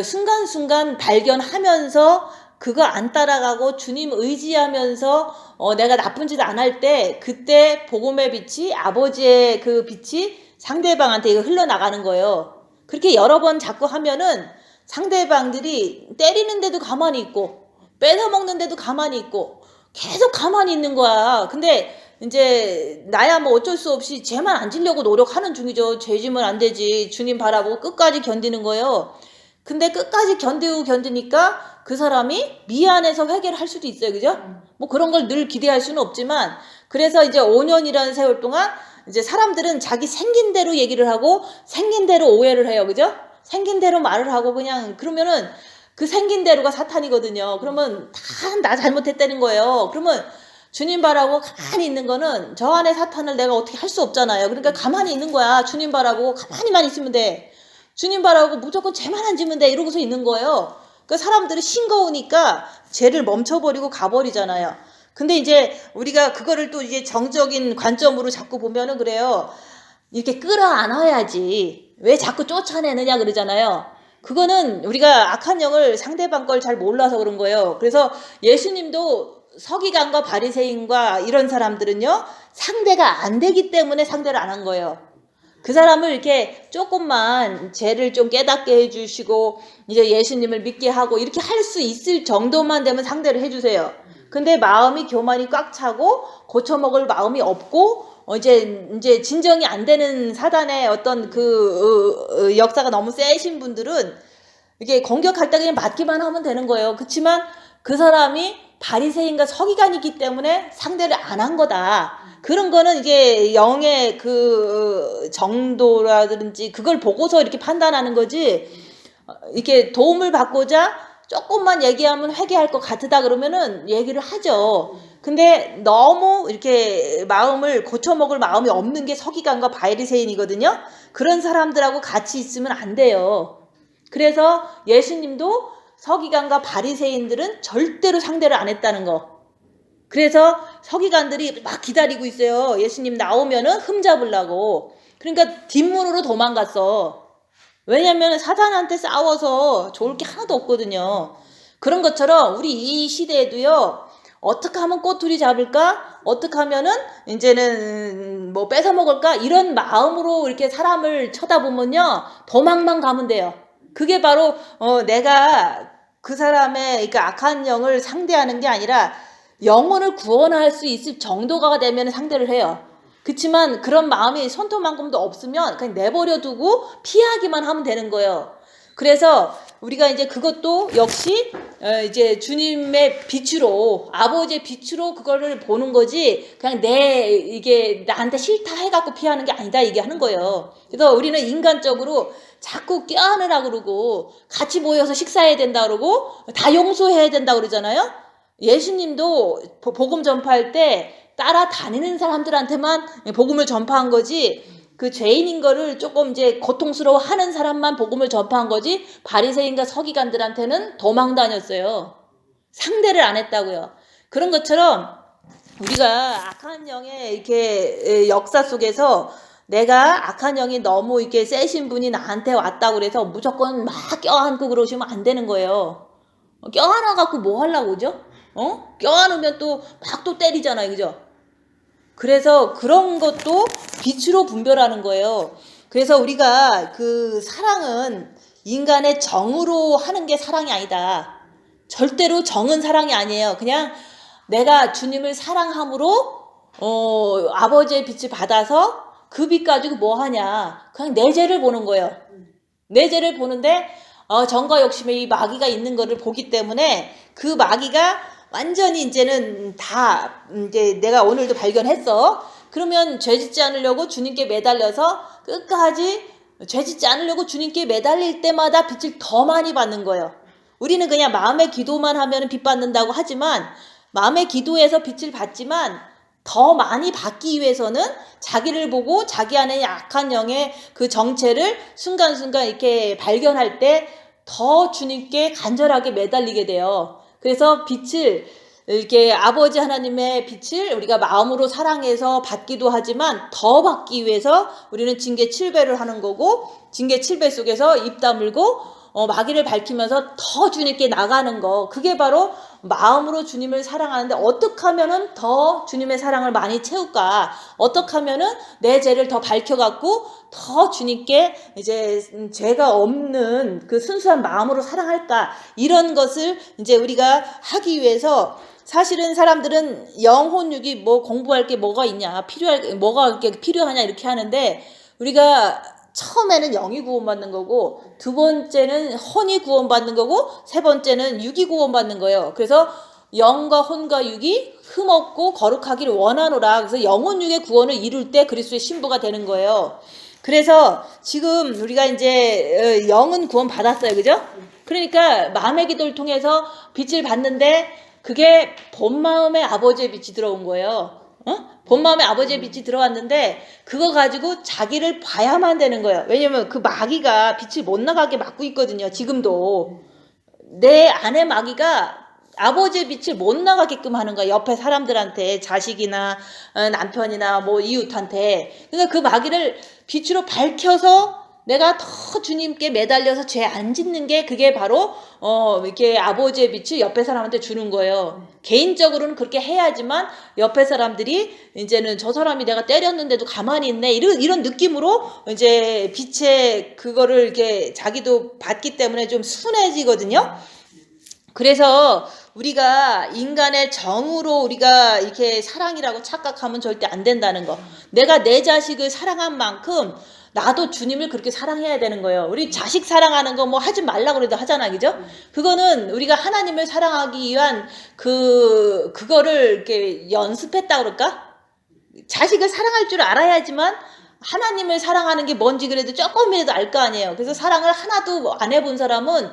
순간순간 발견하면서 그거 안 따라가고 주님 의지하면서 내가 나쁜 짓 안 할 때 그때 복음의 빛이 아버지의 그 빛이 상대방한테 이거 흘러나가는 거예요. 그렇게 여러 번 자꾸 하면은 상대방들이 때리는데도 가만히 있고 뺏어먹는데도 가만히 있고 계속 가만히 있는 거야. 근데 이제 나야 뭐 어쩔 수 없이 죄만 안 지려고 노력하는 중이죠. 죄 지면 안 되지. 주님 바라보고 끝까지 견디는 거예요. 근데 끝까지 견디니까 그 사람이 미안해서 회개를 할 수도 있어요. 그죠? 뭐 그런 걸 늘 기대할 수는 없지만 그래서 이제 5년이라는 세월 동안 이제 사람들은 자기 생긴 대로 얘기를 하고 생긴 대로 오해를 해요. 그죠? 생긴 대로 말을 하고 그냥 그러면은 그 생긴 대로가 사탄이거든요. 그러면 다 나 잘못했다는 거예요. 그러면 주님 바라고 가만히 있는 거는 저 안에 사탄을 내가 어떻게 할 수 없잖아요. 그러니까 가만히 있는 거야. 주님 바라고 가만히만 있으면 돼. 주님 바라고 무조건 죄만 안 지면 돼. 이러고서 있는 거예요. 그 사람들이 싱거우니까 죄를 멈춰버리고 가버리잖아요. 근데 이제 우리가 그거를 또 이제 정적인 관점으로 자꾸 보면은 그래요. 이렇게 끌어안아야지. 왜 자꾸 쫓아내느냐 그러잖아요. 그거는 우리가 악한 영을 상대방 걸 잘 몰라서 그런 거예요. 그래서 예수님도 서기관과 바리새인과 이런 사람들은요. 상대가 안 되기 때문에 상대를 안 한 거예요. 그 사람을 이렇게 조금만 죄를 좀 깨닫게 해주시고 이제 예수님을 믿게 하고 이렇게 할 수 있을 정도만 되면 상대를 해주세요. 근데 마음이 교만이 꽉 차고 고쳐먹을 마음이 없고 이제 진정이 안 되는 사단의 어떤 그 역사가 너무 세신 분들은 이게 공격할 때 그냥 맞기만 하면 되는 거예요. 그렇지만 그 사람이 바리새인과 서기관이기 때문에 상대를 안 한 거다. 그런 거는 이게 영의 그 정도라든지 그걸 보고서 이렇게 판단하는 거지. 이렇게 도움을 받고자 조금만 얘기하면 회개할 것 같다 그러면은 얘기를 하죠. 근데 너무 이렇게 마음을 고쳐먹을 마음이 없는 게 서기관과 바리새인이거든요. 그런 사람들하고 같이 있으면 안 돼요. 그래서 예수님도 서기관과 바리새인들은 절대로 상대를 안 했다는 거. 그래서 서기관들이 막 기다리고 있어요. 예수님 나오면은 흠잡으려고. 그러니까 뒷문으로 도망갔어. 왜냐면 사단한테 싸워서 좋을 게 하나도 없거든요. 그런 것처럼 우리 이 시대에도요, 어떻게 하면 꼬투리 잡을까? 어떻게 하면은 이제는 뭐 뺏어 먹을까? 이런 마음으로 이렇게 사람을 쳐다보면요, 도망만 가면 돼요. 그게 바로 내가 그 사람의 그러니까 악한 영을 상대하는 게 아니라 영혼을 구원할 수 있을 정도가 되면 상대를 해요. 그렇지만 그런 마음이 손톱만큼도 없으면 그냥 내버려 두고 피하기만 하면 되는 거예요. 그래서 우리가 이제 그것도 역시 이제 주님의 빛으로, 아버지의 빛으로 그거를 보는 거지, 그냥 이게 나한테 싫다 해갖고 피하는 게 아니다, 이게 하는 거예요. 그래서 우리는 인간적으로 자꾸 껴안으라 그러고, 같이 모여서 식사해야 된다 그러고, 다 용서해야 된다 그러잖아요. 예수님도 복음 전파할 때 따라다니는 사람들한테만 복음을 전파한 거지, 그 죄인인 거를 조금 이제 고통스러워 하는 사람만 복음을 전파한 거지, 바리새인과 서기관들한테는 도망 다녔어요. 상대를 안 했다고요. 그런 것처럼 우리가 악한 영의 이렇게 역사 속에서 내가 악한 영이 너무 이렇게 세신 분이 나한테 왔다고 그래서 무조건 막 껴안고 그러시면 안 되는 거예요. 껴안아 갖고 뭐 하려고 그죠? 껴안으면 또 막 또 때리잖아요, 그죠? 그래서 그런 것도 빛으로 분별하는 거예요. 그래서 우리가 그 사랑은 인간의 정으로 하는 게 사랑이 아니다. 절대로 정은 사랑이 아니에요. 그냥 내가 주님을 사랑함으로 아버지의 빛을 받아서 그 빛 가지고 뭐 하냐. 그냥 내 죄를 보는 거예요. 내 죄를 보는데 정과 욕심의 이 마귀가 있는 거를 보기 때문에 그 마귀가 완전히 이제는 다 이제 내가 오늘도 발견했어. 그러면 죄 짓지 않으려고 주님께 매달려서 끝까지 죄 짓지 않으려고 주님께 매달릴 때마다 빛을 더 많이 받는 거예요. 우리는 그냥 마음의 기도만 하면 빛 받는다고 하지만, 마음의 기도에서 빛을 받지만 더 많이 받기 위해서는 자기를 보고 자기 안에 악한 영의 그 정체를 순간순간 이렇게 발견할 때 더 주님께 간절하게 매달리게 돼요. 그래서 빛을, 이렇게 아버지 하나님의 빛을 우리가 마음으로 사랑해서 받기도 하지만 더 받기 위해서 우리는 징계 7배를 하는 거고, 징계 7배 속에서 입 다물고 마귀를 밝히면서 더 주님께 나가는 거, 그게 바로 마음으로 주님을 사랑하는데 어떻게 하면은 더 주님의 사랑을 많이 채울까, 어떻게 하면은 내 죄를 더 밝혀갖고 더 주님께 이제 죄가 없는 그 순수한 마음으로 사랑할까, 이런 것을 이제 우리가 하기 위해서, 사실은 사람들은 영혼육이 뭐 공부할 게 뭐가 있냐, 뭐가 이렇게 필요하냐 이렇게 하는데, 우리가 처음에는 영이 구원받는 거고, 두 번째는 혼이 구원받는 거고, 세 번째는 육이 구원받는 거예요. 그래서 영과 혼과 육이 흠없고 거룩하기를 원하노라. 그래서 영혼육의 구원을 이룰 때 그리스도의 신부가 되는 거예요. 그래서 지금 우리가 이제 영은 구원 받았어요, 그죠? 그러니까 마음의 기도를 통해서 빛을 받는데, 그게 본 마음의 아버지의 빛이 들어온 거예요. 본 마음의 아버지의 빛이 들어왔는데 그거 가지고 자기를 봐야만 되는 거예요. 왜냐면 그 마귀가 빛을 못 나가게 막고 있거든요. 지금도 내 안에 마귀가 아버지의 빛을 못 나가게끔 하는 거야. 옆에 사람들한테, 자식이나 남편이나 뭐 이웃한테. 그러니까 그 마귀를 빛으로 밝혀서 내가 더 주님께 매달려서 죄 안 짓는 게, 그게 바로 이렇게 아버지의 빛을 옆에 사람한테 주는 거예요. 개인적으로는 그렇게 해야지만 옆에 사람들이 이제는 저 사람이 내가 때렸는데도 가만히 있네, 이런 느낌으로 이제 빛의 그거를 이렇게 자기도 받기 때문에 좀 순해지거든요. 그래서 우리가 인간의 정으로 우리가 이렇게 사랑이라고 착각하면 절대 안 된다는 거. 내가 내 자식을 사랑한 만큼 나도 주님을 그렇게 사랑해야 되는 거예요. 우리 자식 사랑하는 거 뭐 하지 말라고 그래도 하잖아, 그죠? 그거는 우리가 하나님을 사랑하기 위한 그거를 이렇게 연습했다 그럴까? 자식을 사랑할 줄 알아야지만 하나님을 사랑하는 게 뭔지 그래도 조금이라도 알 거 아니에요. 그래서 사랑을 하나도 안 해본 사람은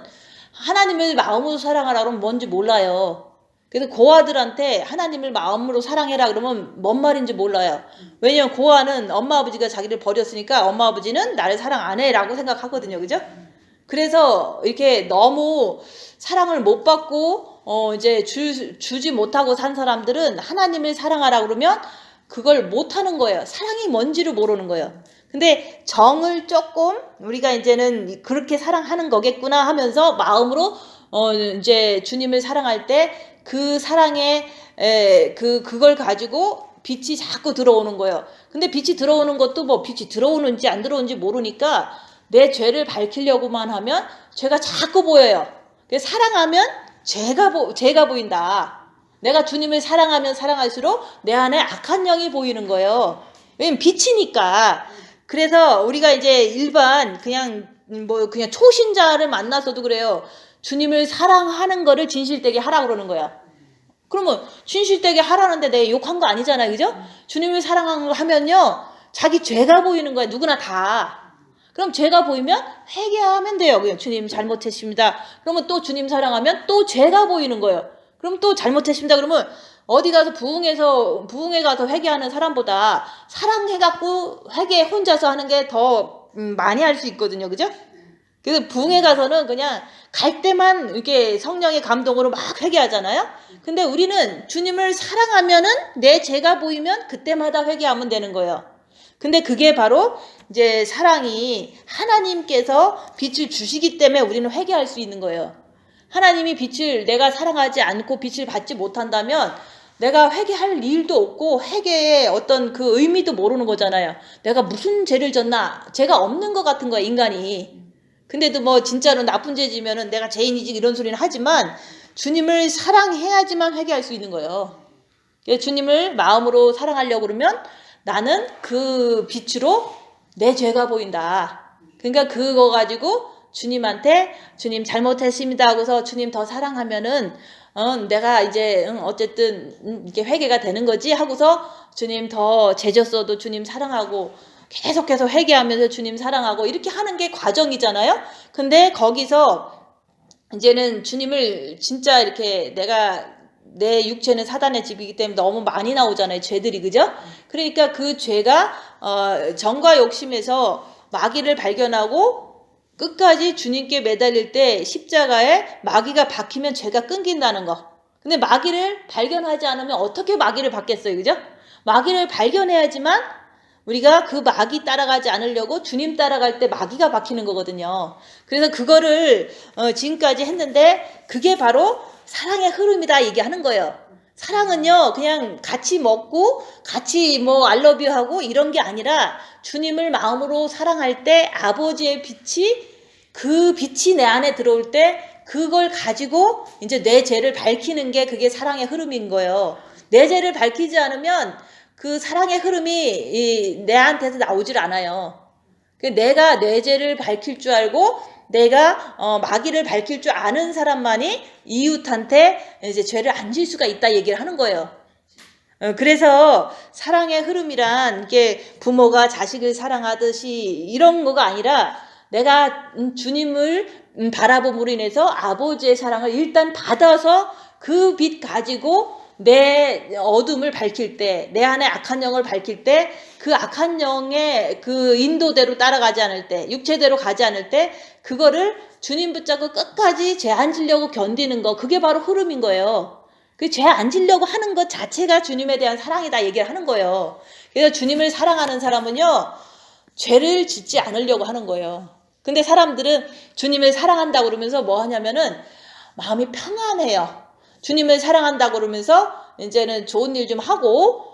하나님을 마음으로 사랑하라 그러면 뭔지 몰라요. 그래서 고아들한테 하나님을 마음으로 사랑해라 그러면 뭔 말인지 몰라요. 왜냐면 고아는 엄마 아버지가 자기를 버렸으니까 엄마 아버지는 나를 사랑 안 해라고 생각하거든요, 그죠? 그래서 이렇게 너무 사랑을 못 받고 이제 주지 못하고 산 사람들은 하나님을 사랑하라 그러면 그걸 못 하는 거예요. 사랑이 뭔지를 모르는 거예요. 근데 정을 조금 우리가 이제는 그렇게 사랑하는 거겠구나 하면서 마음으로 이제 주님을 사랑할 때 그 사랑에 그걸 가지고 빛이 자꾸 들어오는 거예요. 근데 빛이 들어오는 것도 뭐 빛이 들어오는지 안 들어오는지 모르니까 내 죄를 밝히려고만 하면 죄가 자꾸 보여요. 그래서 사랑하면 죄가 보인다. 내가 주님을 사랑하면 사랑할수록 내 안에 악한 영이 보이는 거예요. 왜냐면 빛이니까. 그래서 우리가 이제 일반 그냥 초신자를 만나서도 그래요. 주님을 사랑하는 거를 진실되게 하라고 그러는 거야. 그러면 진실되게 하라는데 내가 욕한 거 아니잖아요. 그죠? 주님을 사랑하면요. 자기 죄가 보이는 거야. 누구나 다. 그럼 죄가 보이면 회개하면 돼요. 그냥 주님 잘못했습니다. 그러면 또 주님 사랑하면 또 죄가 보이는 거예요. 그럼 또 잘못했습니다. 그러면 어디 가서 부흥회 가서 회개하는 사람보다 사랑해갖고 회개 혼자서 하는 게 더 많이 할 수 있거든요. 그죠? 그래서 부흥회 가서는 그냥 갈 때만 이렇게 성령의 감동으로 막 회개하잖아요. 근데 우리는 주님을 사랑하면은 내 죄가 보이면 그때마다 회개하면 되는 거예요. 근데 그게 바로 이제 사랑이 하나님께서 빛을 주시기 때문에 우리는 회개할 수 있는 거예요. 하나님이 빛을 내가 사랑하지 않고 빛을 받지 못한다면 내가 회개할 일도 없고 회개의 어떤 그 의미도 모르는 거잖아요. 내가 무슨 죄를 졌나? 죄가 없는 것 같은 거야, 인간이. 근데도 뭐 진짜로 나쁜 죄 지면은 내가 죄인이지 이런 소리는 하지만 주님을 사랑해야지만 회개할 수 있는 거예요. 주님을 마음으로 사랑하려고 그러면 나는 그 빛으로 내 죄가 보인다. 그러니까 그거 가지고 주님한테 주님 잘못했습니다 하고서 주님 더 사랑하면은 내가 이제 어쨌든 이렇게 회개가 되는 거지 하고서 주님 더 죄졌어도 주님 사랑하고 계속해서 회개하면서 주님 사랑하고 이렇게 하는 게 과정이잖아요. 근데 거기서 이제는 주님을 진짜 이렇게 내가 내 육체는 사단의 집이기 때문에 너무 많이 나오잖아요. 죄들이. 그죠? 그러니까 그 죄가 정과 욕심에서 마귀를 발견하고 끝까지 주님께 매달릴 때 십자가에 마귀가 박히면 죄가 끊긴다는 거. 근데 마귀를 발견하지 않으면 어떻게 마귀를 받겠어요. 그죠? 마귀를 발견해야지만 우리가 그 마귀 따라가지 않으려고 주님 따라갈 때 마귀가 박히는 거거든요. 그래서 그거를 지금까지 했는데 그게 바로 사랑의 흐름이다 얘기하는 거예요. 사랑은요 그냥 같이 먹고 같이 뭐 알러뷰 하고 이런 게 아니라 주님을 마음으로 사랑할 때 아버지의 빛이 그 빛이 내 안에 들어올 때 그걸 가지고 이제 내 죄를 밝히는 게 그게 사랑의 흐름인 거예요. 내 죄를 밝히지 않으면 그 사랑의 흐름이 내한테서 나오질 않아요. 내가 내 죄를 밝힐 줄 알고 내가 마귀를 밝힐 줄 아는 사람만이 이웃한테 이제 죄를 안 질 수가 있다 얘기를 하는 거예요. 그래서 사랑의 흐름이란 게 부모가 자식을 사랑하듯이 이런 거가 아니라 내가 주님을 바라봄으로 인해서 아버지의 사랑을 일단 받아서 그 빛 가지고 내 어둠을 밝힐 때, 내 안에 악한 영을 밝힐 때, 그 악한 영의 그 인도대로 따라가지 않을 때, 육체대로 가지 않을 때, 그거를 주님 붙잡고 끝까지 죄 안 지려고 견디는 거, 그게 바로 흐름인 거예요. 그 죄 안 지려고 하는 것 자체가 주님에 대한 사랑이다 얘기를 하는 거예요. 그래서 주님을 사랑하는 사람은요, 죄를 짓지 않으려고 하는 거예요. 근데 사람들은 주님을 사랑한다고 그러면서 뭐 하냐면은 마음이 평안해요. 주님을 사랑한다고 그러면서 이제는 좋은 일 좀 하고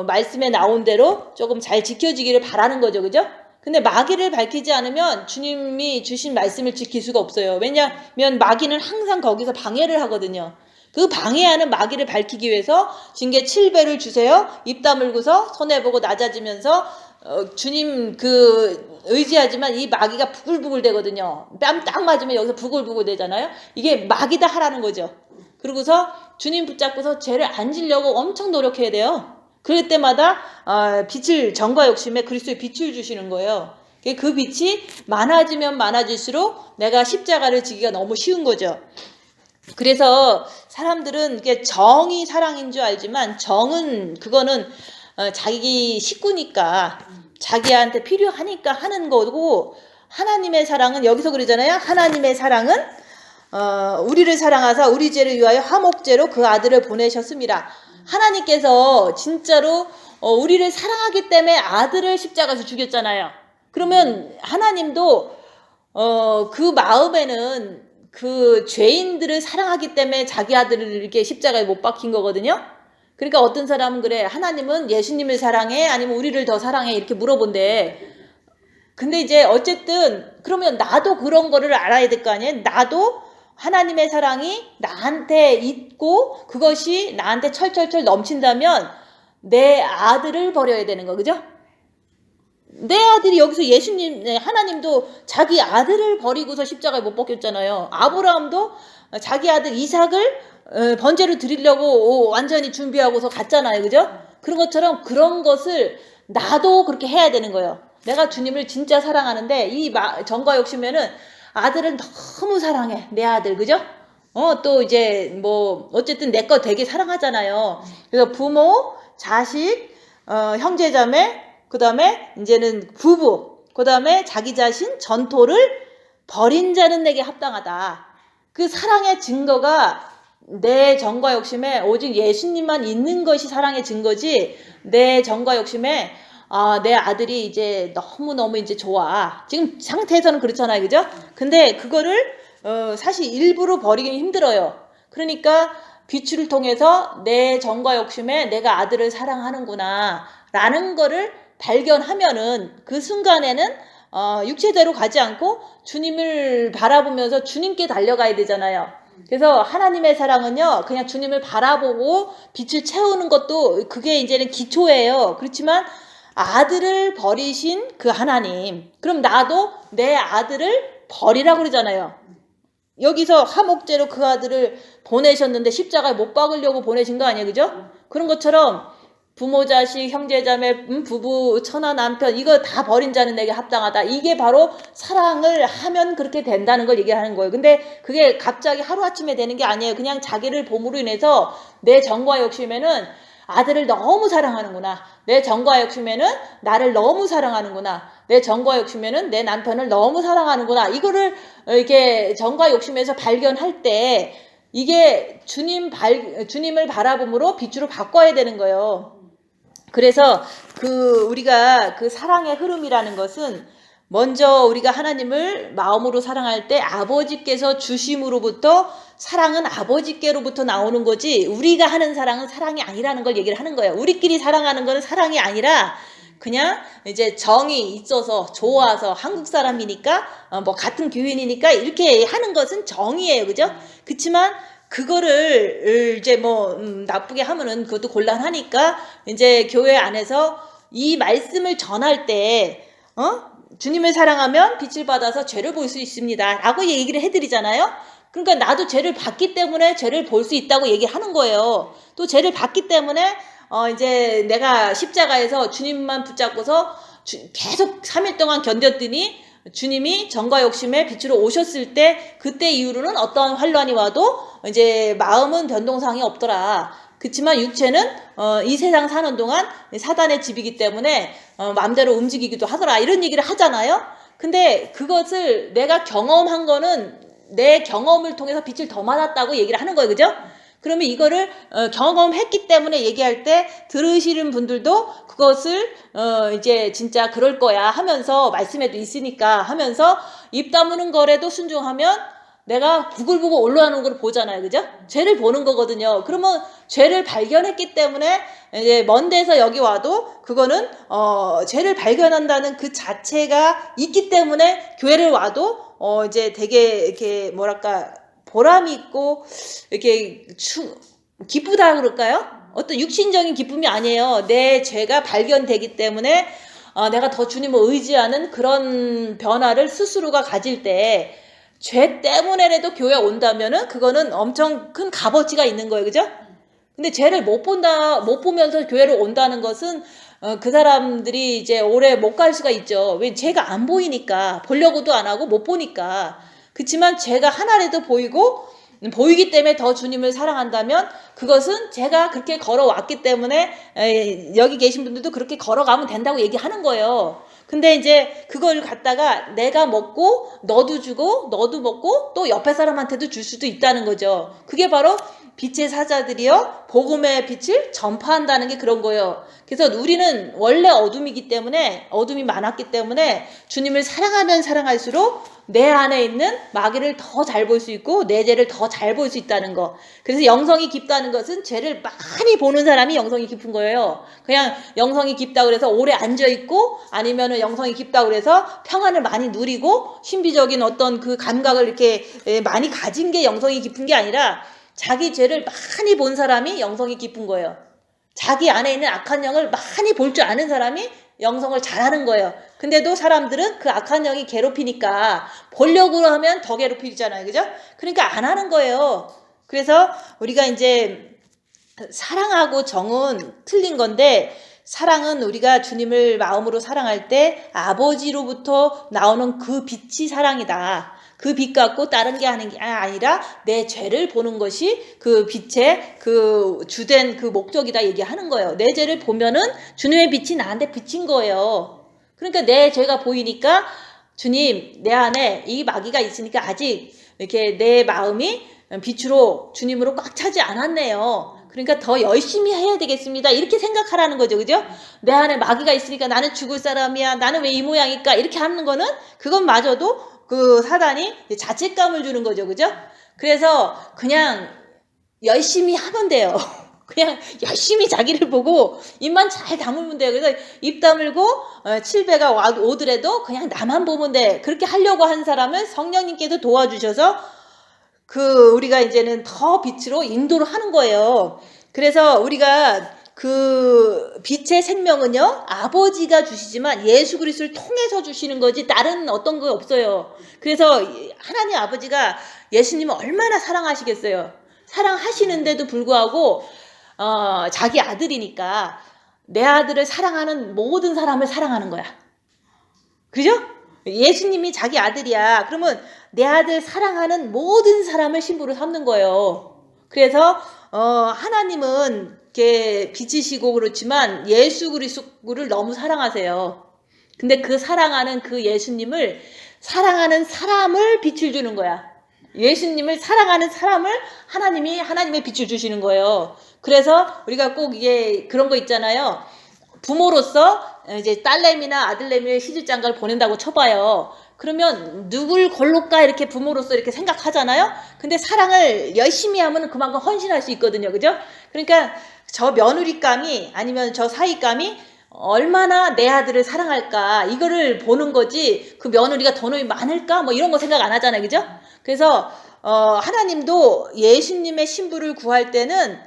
말씀에 나온 대로 조금 잘 지켜지기를 바라는 거죠. 그죠? 근데 마귀를 밝히지 않으면 주님이 주신 말씀을 지킬 수가 없어요. 왜냐하면 마귀는 항상 거기서 방해를 하거든요. 그 방해하는 마귀를 밝히기 위해서 징계 7배를 주세요. 입 다물고서 손해보고 낮아지면서 주님 그 의지하지만 이 마귀가 부글부글 되거든요. 뺨 딱 맞으면 여기서 부글부글 되잖아요. 이게 마귀다 하라는 거죠. 그러고서 주님 붙잡고서 죄를 안 지려고 엄청 노력해야 돼요. 그럴 때마다 빛을 정과 욕심에 그리스도의 빛을 주시는 거예요. 그 빛이 많아지면 많아질수록 내가 십자가를 지기가 너무 쉬운 거죠. 그래서 사람들은 이게 정이 사랑인 줄 알지만 정은 그거는 자기 식구니까 자기한테 필요하니까 하는 거고 하나님의 사랑은 여기서 그러잖아요. 하나님의 사랑은 우리를 사랑하사 우리 죄를 위하여 화목제로 그 아들을 보내셨습니다. 하나님께서 진짜로 우리를 사랑하기 때문에 아들을 십자가에서 죽였잖아요. 그러면 하나님도 그 마음에는 그 죄인들을 사랑하기 때문에 자기 아들을 이렇게 십자가에 못 박힌 거거든요. 그러니까 어떤 사람은 그래, 하나님은 예수님을 사랑해? 아니면 우리를 더 사랑해? 이렇게 물어본대. 근데 이제 어쨌든 그러면 나도 그런 거를 알아야 될 거 아니에요? 나도 하나님의 사랑이 나한테 있고 그것이 나한테 철철철 넘친다면 내 아들을 버려야 되는 거, 그죠? 내 아들이 여기서 예수님, 하나님도 자기 아들을 버리고서 십자가에 못 박혔잖아요. 아브라함도 자기 아들 이삭을 번제로 드리려고 완전히 준비하고서 갔잖아요. 그죠? 그런 것처럼 그런 것을 나도 그렇게 해야 되는 거예요. 내가 주님을 진짜 사랑하는데 이 정과 욕심에는 아들을 너무 사랑해. 내 아들. 그죠? 또 이제 뭐 어쨌든 내 거 되게 사랑하잖아요. 그래서 부모, 자식, 형제자매, 그 다음에 이제는 부부, 그 다음에 자기 자신, 전토를 버린 자는 내게 합당하다. 그 사랑의 증거가 내 정과 욕심에 오직 예수님만 있는 것이 사랑의 증거지, 내 정과 욕심에 내 아들이 이제 너무너무 이제 좋아. 지금 상태에서는 그렇잖아요. 그죠? 근데 그거를 사실 일부러 버리기 힘들어요. 그러니까 비추를 통해서 내 정과 욕심에 내가 아들을 사랑하는구나 라는 거를 발견하면은 그 순간에는 육체대로 가지 않고 주님을 바라보면서 주님께 달려가야 되잖아요. 그래서 하나님의 사랑은요, 그냥 주님을 바라보고 빛을 채우는 것도 그게 이제는 기초예요. 그렇지만 아들을 버리신 그 하나님, 그럼 나도 내 아들을 버리라고 그러잖아요. 여기서 화목제로 그 아들을 보내셨는데 십자가에 못 박으려고 보내신 거 아니에요, 그죠? 그런 것처럼 부모, 자식, 형제자매, 부부, 처나, 남편 이거 다 버린 자는 내게 합당하다. 이게 바로 사랑을 하면 그렇게 된다는 걸 얘기하는 거예요. 근데 그게 갑자기 하루아침에 되는 게 아니에요. 그냥 자기를 봄으로 인해서 내 정과 욕심에는 아들을 너무 사랑하는구나. 내 정과 욕심에는 나를 너무 사랑하는구나. 내 정과 욕심에는 내 남편을 너무 사랑하는구나. 이거를 이렇게 정과 욕심에서 발견할 때 이게 주님을 바라봄으로 빛으로 바꿔야 되는 거예요. 그래서 우리가 그 사랑의 흐름이라는 것은 먼저 우리가 하나님을 마음으로 사랑할 때 아버지께서 주심으로부터 사랑은 아버지께로부터 나오는 거지, 우리가 하는 사랑은 사랑이 아니라는 걸 얘기를 하는 거예요. 우리끼리 사랑하는 거는 사랑이 아니라 그냥 이제 정이 있어서 좋아서 한국 사람이니까 뭐 같은 교인이니까 이렇게 하는 것은 정이에요. 그죠? 그렇지만 그거를 이제 뭐 나쁘게 하면은 그것도 곤란하니까 이제 교회 안에서 이 말씀을 전할 때 주님을 사랑하면 빛을 받아서 죄를 볼 수 있습니다 라고 얘기를 해드리잖아요. 그러니까 나도 죄를 봤기 때문에 죄를 볼 수 있다고 얘기하는 거예요. 또 죄를 봤기 때문에 이제 내가 십자가에서 주님만 붙잡고서 계속 3일 동안 견뎠더니 주님이 정과 욕심의 빛으로 오셨을 때 그때 이후로는 어떤 환란이 와도 이제 마음은 변동사항이 없더라. 그렇지만 육체는 이 세상 사는 동안 사단의 집이기 때문에 마음대로 움직이기도 하더라. 이런 얘기를 하잖아요. 근데 그것을 내가 경험한 거는 내 경험을 통해서 빛을 더 받았다고 얘기를 하는 거예요. 그죠? 그러면 이거를 경험했기 때문에 얘기할 때 들으시는 분들도 그것을 이제 진짜 그럴 거야 하면서 말씀에도 있으니까 하면서 입 다무는 거래도 순종하면 내가 부글부글 올라오는 걸 보잖아요. 그죠? 죄를 보는 거거든요. 그러면 죄를 발견했기 때문에 이제 먼 데서 여기 와도 그거는 죄를 발견한다는 그 자체가 있기 때문에 교회를 와도 이제 되게 이렇게 뭐랄까 보람이 있고 이렇게 기쁘다 그럴까요? 어떤 육신적인 기쁨이 아니에요. 내 죄가 발견되기 때문에 내가 더 주님을 의지하는 그런 변화를 스스로가 가질 때 죄 때문에라도 교회 온다면은 그거는 엄청 큰 값어치가 있는 거예요. 그죠? 근데 죄를 못 보면서 교회를 온다는 것은 그 사람들이 이제 오래 못 갈 수가 있죠. 왜? 죄가 안 보이니까. 보려고도 안 하고 못 보니까. 그렇지만 죄가 하나라도 보이기 때문에 더 주님을 사랑한다면 그것은 제가 그렇게 걸어왔기 때문에 여기 계신 분들도 그렇게 걸어가면 된다고 얘기하는 거예요. 근데 이제 그걸 갖다가 내가 먹고 너도 주고 너도 먹고 또 옆에 사람한테도 줄 수도 있다는 거죠. 그게 바로 빛의 사자들이요 복음의 빛을 전파한다는 게 그런 거예요. 그래서 우리는 원래 어둠이기 때문에, 어둠이 많았기 때문에 주님을 사랑하면 사랑할수록 내 안에 있는 마귀를 더 잘 볼 수 있고 내 죄를 더 잘 볼 수 있다는 거. 그래서 영성이 깊다는 것은 죄를 많이 보는 사람이 영성이 깊은 거예요. 그냥 영성이 깊다고 그래서 오래 앉아있고 아니면은 영성이 깊다고 그래서 평안을 많이 누리고 신비적인 어떤 그 감각을 이렇게 많이 가진 게 영성이 깊은 게 아니라 자기 죄를 많이 본 사람이 영성이 깊은 거예요. 자기 안에 있는 악한 영을 많이 볼 줄 아는 사람이 영성을 잘하는 거예요. 근데도 사람들은 그 악한 영이 괴롭히니까 보려고 하면 더 괴롭히잖아요. 그죠? 그러니까 안 하는 거예요. 그래서 우리가 이제 사랑하고 정은 틀린 건데, 사랑은 우리가 주님을 마음으로 사랑할 때 아버지로부터 나오는 그 빛이 사랑이다. 그 빛 갖고 다른 게 하는 게 아니라 내 죄를 보는 것이 그 빛의 그 주된 그 목적이다 얘기하는 거예요. 내 죄를 보면은 주님의 빛이 나한테 비친 거예요. 그러니까 내 죄가 보이니까 주님, 내 안에 이 마귀가 있으니까 아직 이렇게 내 마음이 빛으로 주님으로 꽉 차지 않았네요. 그러니까 더 열심히 해야 되겠습니다. 이렇게 생각하라는 거죠. 그죠? 내 안에 마귀가 있으니까 나는 죽을 사람이야. 나는 왜 이 모양일까? 이렇게 하는 거는 그건 마저도 그 사단이 자책감을 주는 거죠. 그죠? 그래서 그냥 열심히 하면 돼요. 그냥 열심히 자기를 보고 입만 잘 다물면 돼요. 그래서 입 다물고 7배가 오더라도 그냥 나만 보면 돼. 그렇게 하려고 한 사람은 성령님께서 도와주셔서 우리가 이제는 더 빛으로 인도를 하는 거예요. 그래서 우리가 그 빛의 생명은요, 아버지가 주시지만 예수 그리스도를 통해서 주시는 거지 다른 어떤 거 없어요. 그래서 하나님 아버지가 예수님을 얼마나 사랑하시겠어요. 사랑하시는데도 불구하고 자기 아들이니까 내 아들을 사랑하는 모든 사람을 사랑하는 거야. 그죠? 예수님이 자기 아들이야. 그러면 내 아들 사랑하는 모든 사람을 신부로 삼는 거예요. 그래서 하나님은 이렇게 빛이시고 그렇지만 예수 그리스도를 너무 사랑하세요. 근데 그 사랑하는 그 예수님을 사랑하는 사람을 빛을 주는 거야. 예수님을 사랑하는 사람을 하나님의 빛을 주시는 거예요. 그래서 우리가 꼭 이게 그런 거 있잖아요. 부모로서 이제 딸내미나 아들내미를 시집장가를 보낸다고 쳐봐요. 그러면 누굴 골로까 이렇게 부모로서 이렇게 생각하잖아요. 근데 사랑을 열심히 하면 그만큼 헌신할 수 있거든요. 그죠? 그러니까 저 며느리감이 아니면 저 사위감이 얼마나 내 아들을 사랑할까 이거를 보는 거지, 그 며느리가 돈이 많을까 뭐 이런 거 생각 안 하잖아요. 그죠? 그래서 하나님도 예수님의 신부를 구할 때는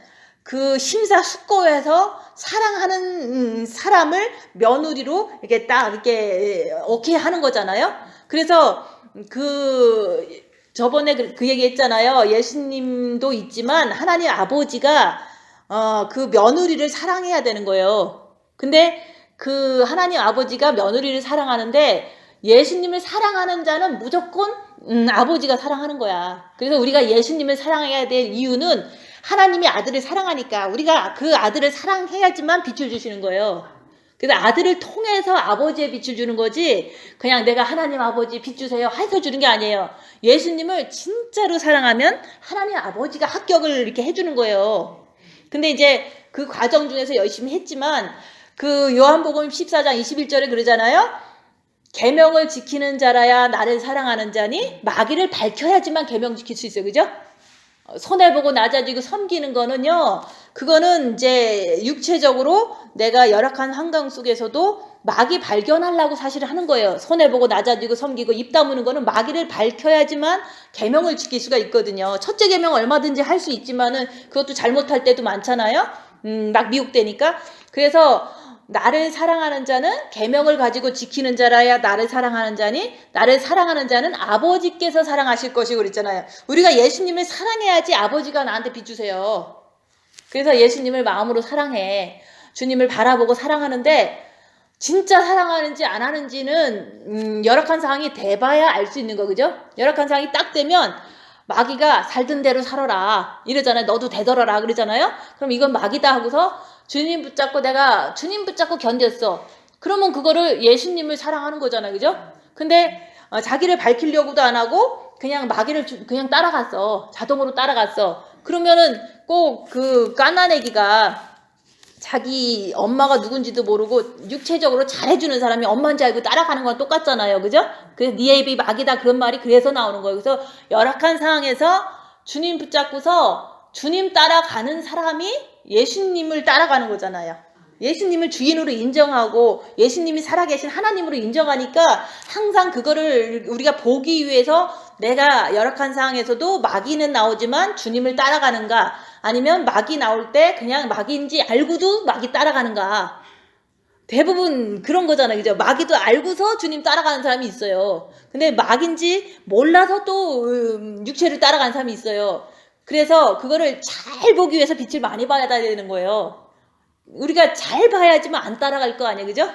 그 심사숙고해서 사랑하는 사람을 며느리로 이렇게 딱 이렇게 오케이 하는 거잖아요. 그래서 저번에 그 얘기 했잖아요. 예수님도 있지만 하나님 아버지가 그 며느리를 사랑해야 되는 거예요. 근데 그 하나님 아버지가 며느리를 사랑하는데 예수님을 사랑하는 자는 무조건 아버지가 사랑하는 거야. 그래서 우리가 예수님을 사랑해야 될 이유는 하나님이 아들을 사랑하니까 우리가 그 아들을 사랑해야지만 빛을 주시는 거예요. 그래서 아들을 통해서 아버지의 빛을 주는 거지, 그냥 내가 하나님 아버지 빛 주세요 해서 주는 게 아니에요. 예수님을 진짜로 사랑하면 하나님 아버지가 합격을 이렇게 해주는 거예요. 근데 이제 그 과정 중에서 열심히 했지만 그 요한복음 14장 21절에 그러잖아요. 계명을 지키는 자라야 나를 사랑하는 자니 마귀를 밝혀야지만 계명 지킬 수 있어요. 그죠? 손해보고 낮아지고 섬기는 거는요, 그거는 이제 육체적으로 내가 열악한 환경 속에서도 마귀 발견하려고 사실 하는 거예요. 손해보고 낮아지고 섬기고 입 다무는 거는 마귀를 밝혀야지만 계명을 지킬 수가 있거든요. 첫째 계명 얼마든지 할 수 있지만은 그것도 잘못할 때도 많잖아요. 막 미혹되니까. 그래서 나를 사랑하는 자는 계명을 가지고 지키는 자라야 나를 사랑하는 자니 나를 사랑하는 자는 아버지께서 사랑하실 것이고 그랬잖아요. 우리가 예수님을 사랑해야지 아버지가 나한테 비주세요. 그래서 예수님을 마음으로 사랑해. 주님을 바라보고 사랑하는데 진짜 사랑하는지 안 하는지는 열악한 상황이 돼봐야 알 수 있는 거. 그죠? 열악한 상황이 딱 되면 마귀가 살던 대로 살아라 이러잖아요. 너도 되돌아라 그러잖아요. 그럼 이건 마귀다 하고서 주님 붙잡고 내가 주님 붙잡고 견뎠어. 그러면 그거를 예수님을 사랑하는 거잖아요. 그죠? 근데 자기를 밝히려고도 안 하고 그냥 마귀를 그냥 따라갔어. 자동으로 따라갔어. 그러면은 꼭 그 갓난아기가 자기 엄마가 누군지도 모르고 육체적으로 잘해주는 사람이 엄마인지 알고 따라가는 건 똑같잖아요. 그죠? 그래서 네 입이 막이다 그런 말이 그래서 나오는 거예요. 그래서 열악한 상황에서 주님 붙잡고서 주님 따라가는 사람이 예수님을 따라가는 거잖아요. 예수님을 주인으로 인정하고 예수님이 살아계신 하나님으로 인정하니까 항상 그거를 우리가 보기 위해서 내가 열악한 상황에서도 마귀는 나오지만 주님을 따라가는가, 아니면 마귀 나올 때 그냥 마귀인지 알고도 마귀 따라가는가. 대부분 그런 거잖아요. 그죠? 마귀도 알고서 주님 따라가는 사람이 있어요. 근데 마귀인지 몰라서 또 육체를 따라가는 사람이 있어요. 그래서 그거를 잘 보기 위해서 빛을 많이 봐야 되는 거예요. 우리가 잘 봐야지만 안 따라갈 거 아니에요. 그죠?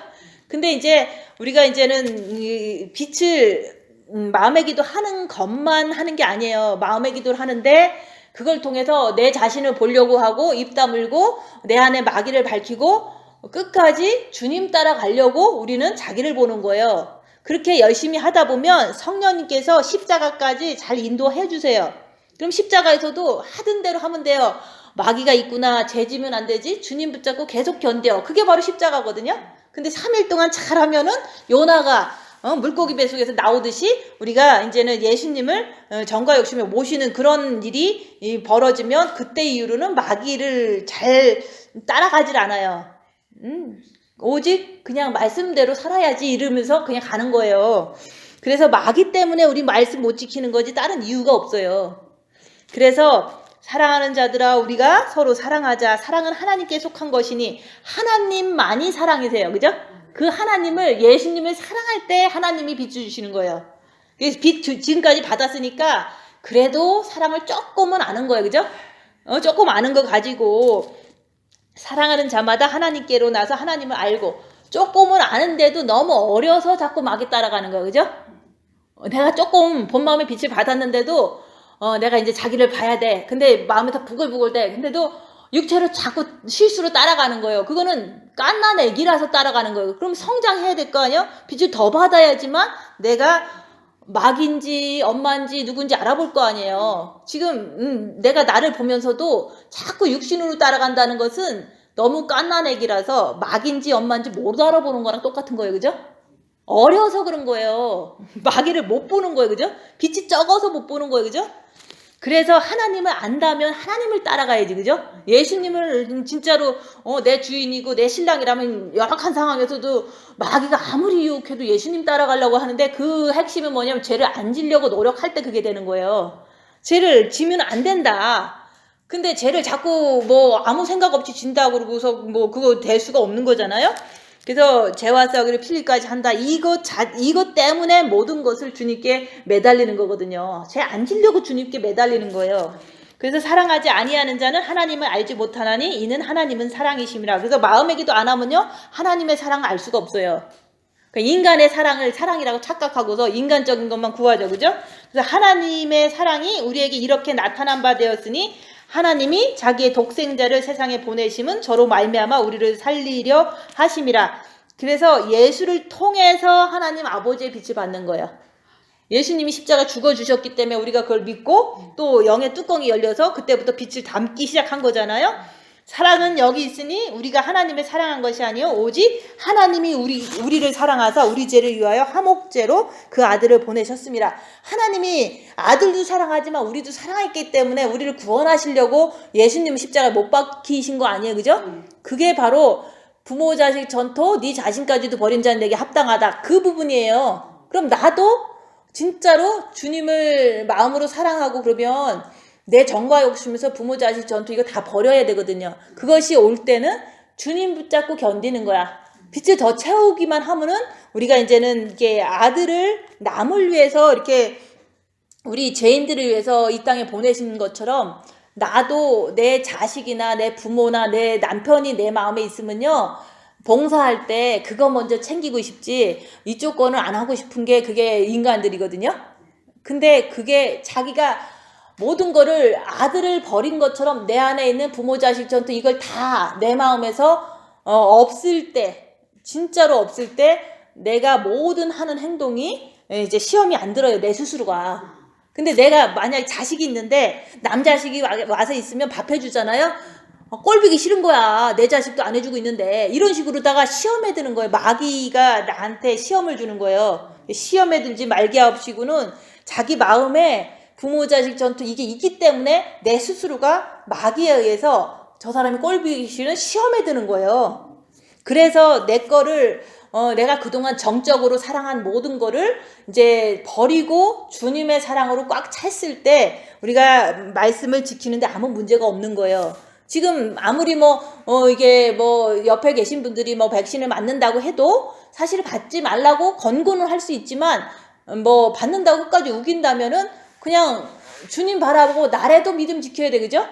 근데 이제 우리가 이제는 이 빛을 마음의 기도 하는 것만 하는 게 아니에요. 마음의 기도를 하는데 그걸 통해서 내 자신을 보려고 하고 입 다물고 내 안에 마귀를 밝히고 끝까지 주님 따라가려고 우리는 자기를 보는 거예요. 그렇게 열심히 하다 보면 성령님께서 십자가까지 잘 인도해 주세요. 그럼 십자가에서도 하던 대로 하면 돼요. 마귀가 있구나, 죄지면 안 되지, 주님 붙잡고 계속 견뎌. 그게 바로 십자가거든요. 근데 3일 동안 잘하면은 요나가 물고기 뱃속에서 나오듯이 우리가 이제는 예수님을 정과 욕심에 모시는 그런 일이 벌어지면 그때 이후로는 마귀를 잘 따라가질 않아요. 오직 그냥 말씀대로 살아야지 이러면서 그냥 가는 거예요. 그래서 마귀 때문에 우리 말씀 못 지키는 거지 다른 이유가 없어요. 그래서 사랑하는 자들아 우리가 서로 사랑하자. 사랑은 하나님께 속한 것이니 하나님만이 사랑이세요. 그죠? 그 하나님을, 예수님을 사랑할 때 하나님이 비춰주시는 거예요. 그래서 빛 지금까지 받았으니까 그래도 사랑을 조금은 아는 거예요. 그죠? 조금 아는 거 가지고 사랑하는 자마다 하나님께로 나서 하나님을 알고, 조금은 아는데도 너무 어려서 자꾸 마귀 따라가는 거예요. 그죠? 내가 조금 본 마음의 빛을 받았는데도 내가 이제 자기를 봐야 돼. 근데 마음이 다 부글부글 돼. 근데도 육체로 자꾸 실수로 따라가는 거예요. 그거는 갓난 애기라서 따라가는 거예요. 그럼 성장해야 될 거 아니에요? 빛을 더 받아야지만 내가 마귀인지 엄마인지 누군지 알아볼 거 아니에요. 지금 내가 나를 보면서도 자꾸 육신으로 따라간다는 것은 너무 갓난 애기라서 마귀인지 엄마인지 못 알아보는 거랑 똑같은 거예요. 그죠? 어려서 그런 거예요. 마귀를 못 보는 거예요. 그죠? 빛이 적어서 못 보는 거예요. 그죠? 그래서 하나님을 안다면 하나님을 따라가야지. 그죠? 예수님을 진짜로 내 주인이고 내 신랑이라면 열악한 상황에서도 마귀가 아무리 유혹해도 예수님 따라가려고 하는데 그 핵심은 뭐냐면 죄를 안 지려고 노력할 때 그게 되는 거예요. 죄를 지면 안 된다. 근데 죄를 자꾸 뭐 아무 생각 없이 진다 그러고서 뭐 그거 될 수가 없는 거잖아요. 그래서 죄와 싸우기를 필리까지 한다. 이것 때문에 모든 것을 주님께 매달리는 거거든요. 죄 안 지려고 주님께 매달리는 거예요. 그래서 사랑하지 아니하는 자는 하나님을 알지 못하나니 이는 하나님은 사랑이심이라. 그래서 마음의 기도 안 하면요 하나님의 사랑을 알 수가 없어요. 그러니까 인간의 사랑을 사랑이라고 착각하고서 인간적인 것만 구하죠. 그죠? 그래서 하나님의 사랑이 우리에게 이렇게 나타난 바 되었으니 하나님이 자기의 독생자를 세상에 보내심은 저로 말미암아 우리를 살리려 하심이라. 그래서 예수를 통해서 하나님 아버지의 빛을 받는 거예요. 예수님이 십자가 죽어주셨기 때문에 우리가 그걸 믿고 또 영의 뚜껑이 열려서 그때부터 빛을 담기 시작한 거잖아요. 사랑은 여기 있으니 우리가 하나님을 사랑한 것이 아니요 오직 하나님이 우리를 사랑하사 우리 죄를 위하여 화목제로 그 아들을 보내셨습니다. 하나님이 아들도 사랑하지만 우리도 사랑했기 때문에 우리를 구원하시려고 예수님 십자가에 못 박히신 거 아니에요. 그죠? 그게 바로 부모 자식 전토 네 자신까지도 버린 자는 내게 합당하다. 그 부분이에요. 그럼 나도 진짜로 주님을 마음으로 사랑하고 그러면 내 정과 욕심에서 부모 자식 전투 이거 다 버려야 되거든요. 그것이 올 때는 주님 붙잡고 견디는 거야. 빛을 더 채우기만 하면은 우리가 이제는 이렇게 아들을 남을 위해서 이렇게 우리 죄인들을 위해서 이 땅에 보내신 것처럼 나도 내 자식이나 내 부모나 내 남편이 내 마음에 있으면요 봉사할 때 그거 먼저 챙기고 싶지 이쪽 거는 안 하고 싶은 게 그게 인간들이거든요. 근데 그게 자기가 모든 거를 아들을 버린 것처럼 내 안에 있는 부모 자식 전투 이걸 다 내 마음에서 없을 때 진짜로 없을 때 내가 모든 하는 행동이 이제 시험이 안 들어요. 내 스스로가. 근데 내가 만약에 자식이 있는데 남자식이 와서 있으면 밥 해주잖아요. 꼴보기 싫은 거야. 내 자식도 안 해주고 있는데. 이런 식으로다가 시험에 드는 거예요. 마귀가 나한테 시험을 주는 거예요. 시험에 들지 말게 하옵시고는 자기 마음에 부모 자식 전투 이게 있기 때문에 내 스스로가 마귀에 의해서 저 사람이 꼴보기 싫은 시험에 드는 거예요. 그래서 내 거를 내가 그동안 정적으로 사랑한 모든 거를 이제 버리고 주님의 사랑으로 꽉 찼을 때 우리가 말씀을 지키는데 아무 문제가 없는 거예요. 지금 아무리 이게 옆에 계신 분들이 백신을 맞는다고 해도 사실 받지 말라고 권고는 할 수 있지만 받는다고 끝까지 우긴다면은 그냥 주님 바라보고 나라도 믿음 지켜야 돼, 그죠?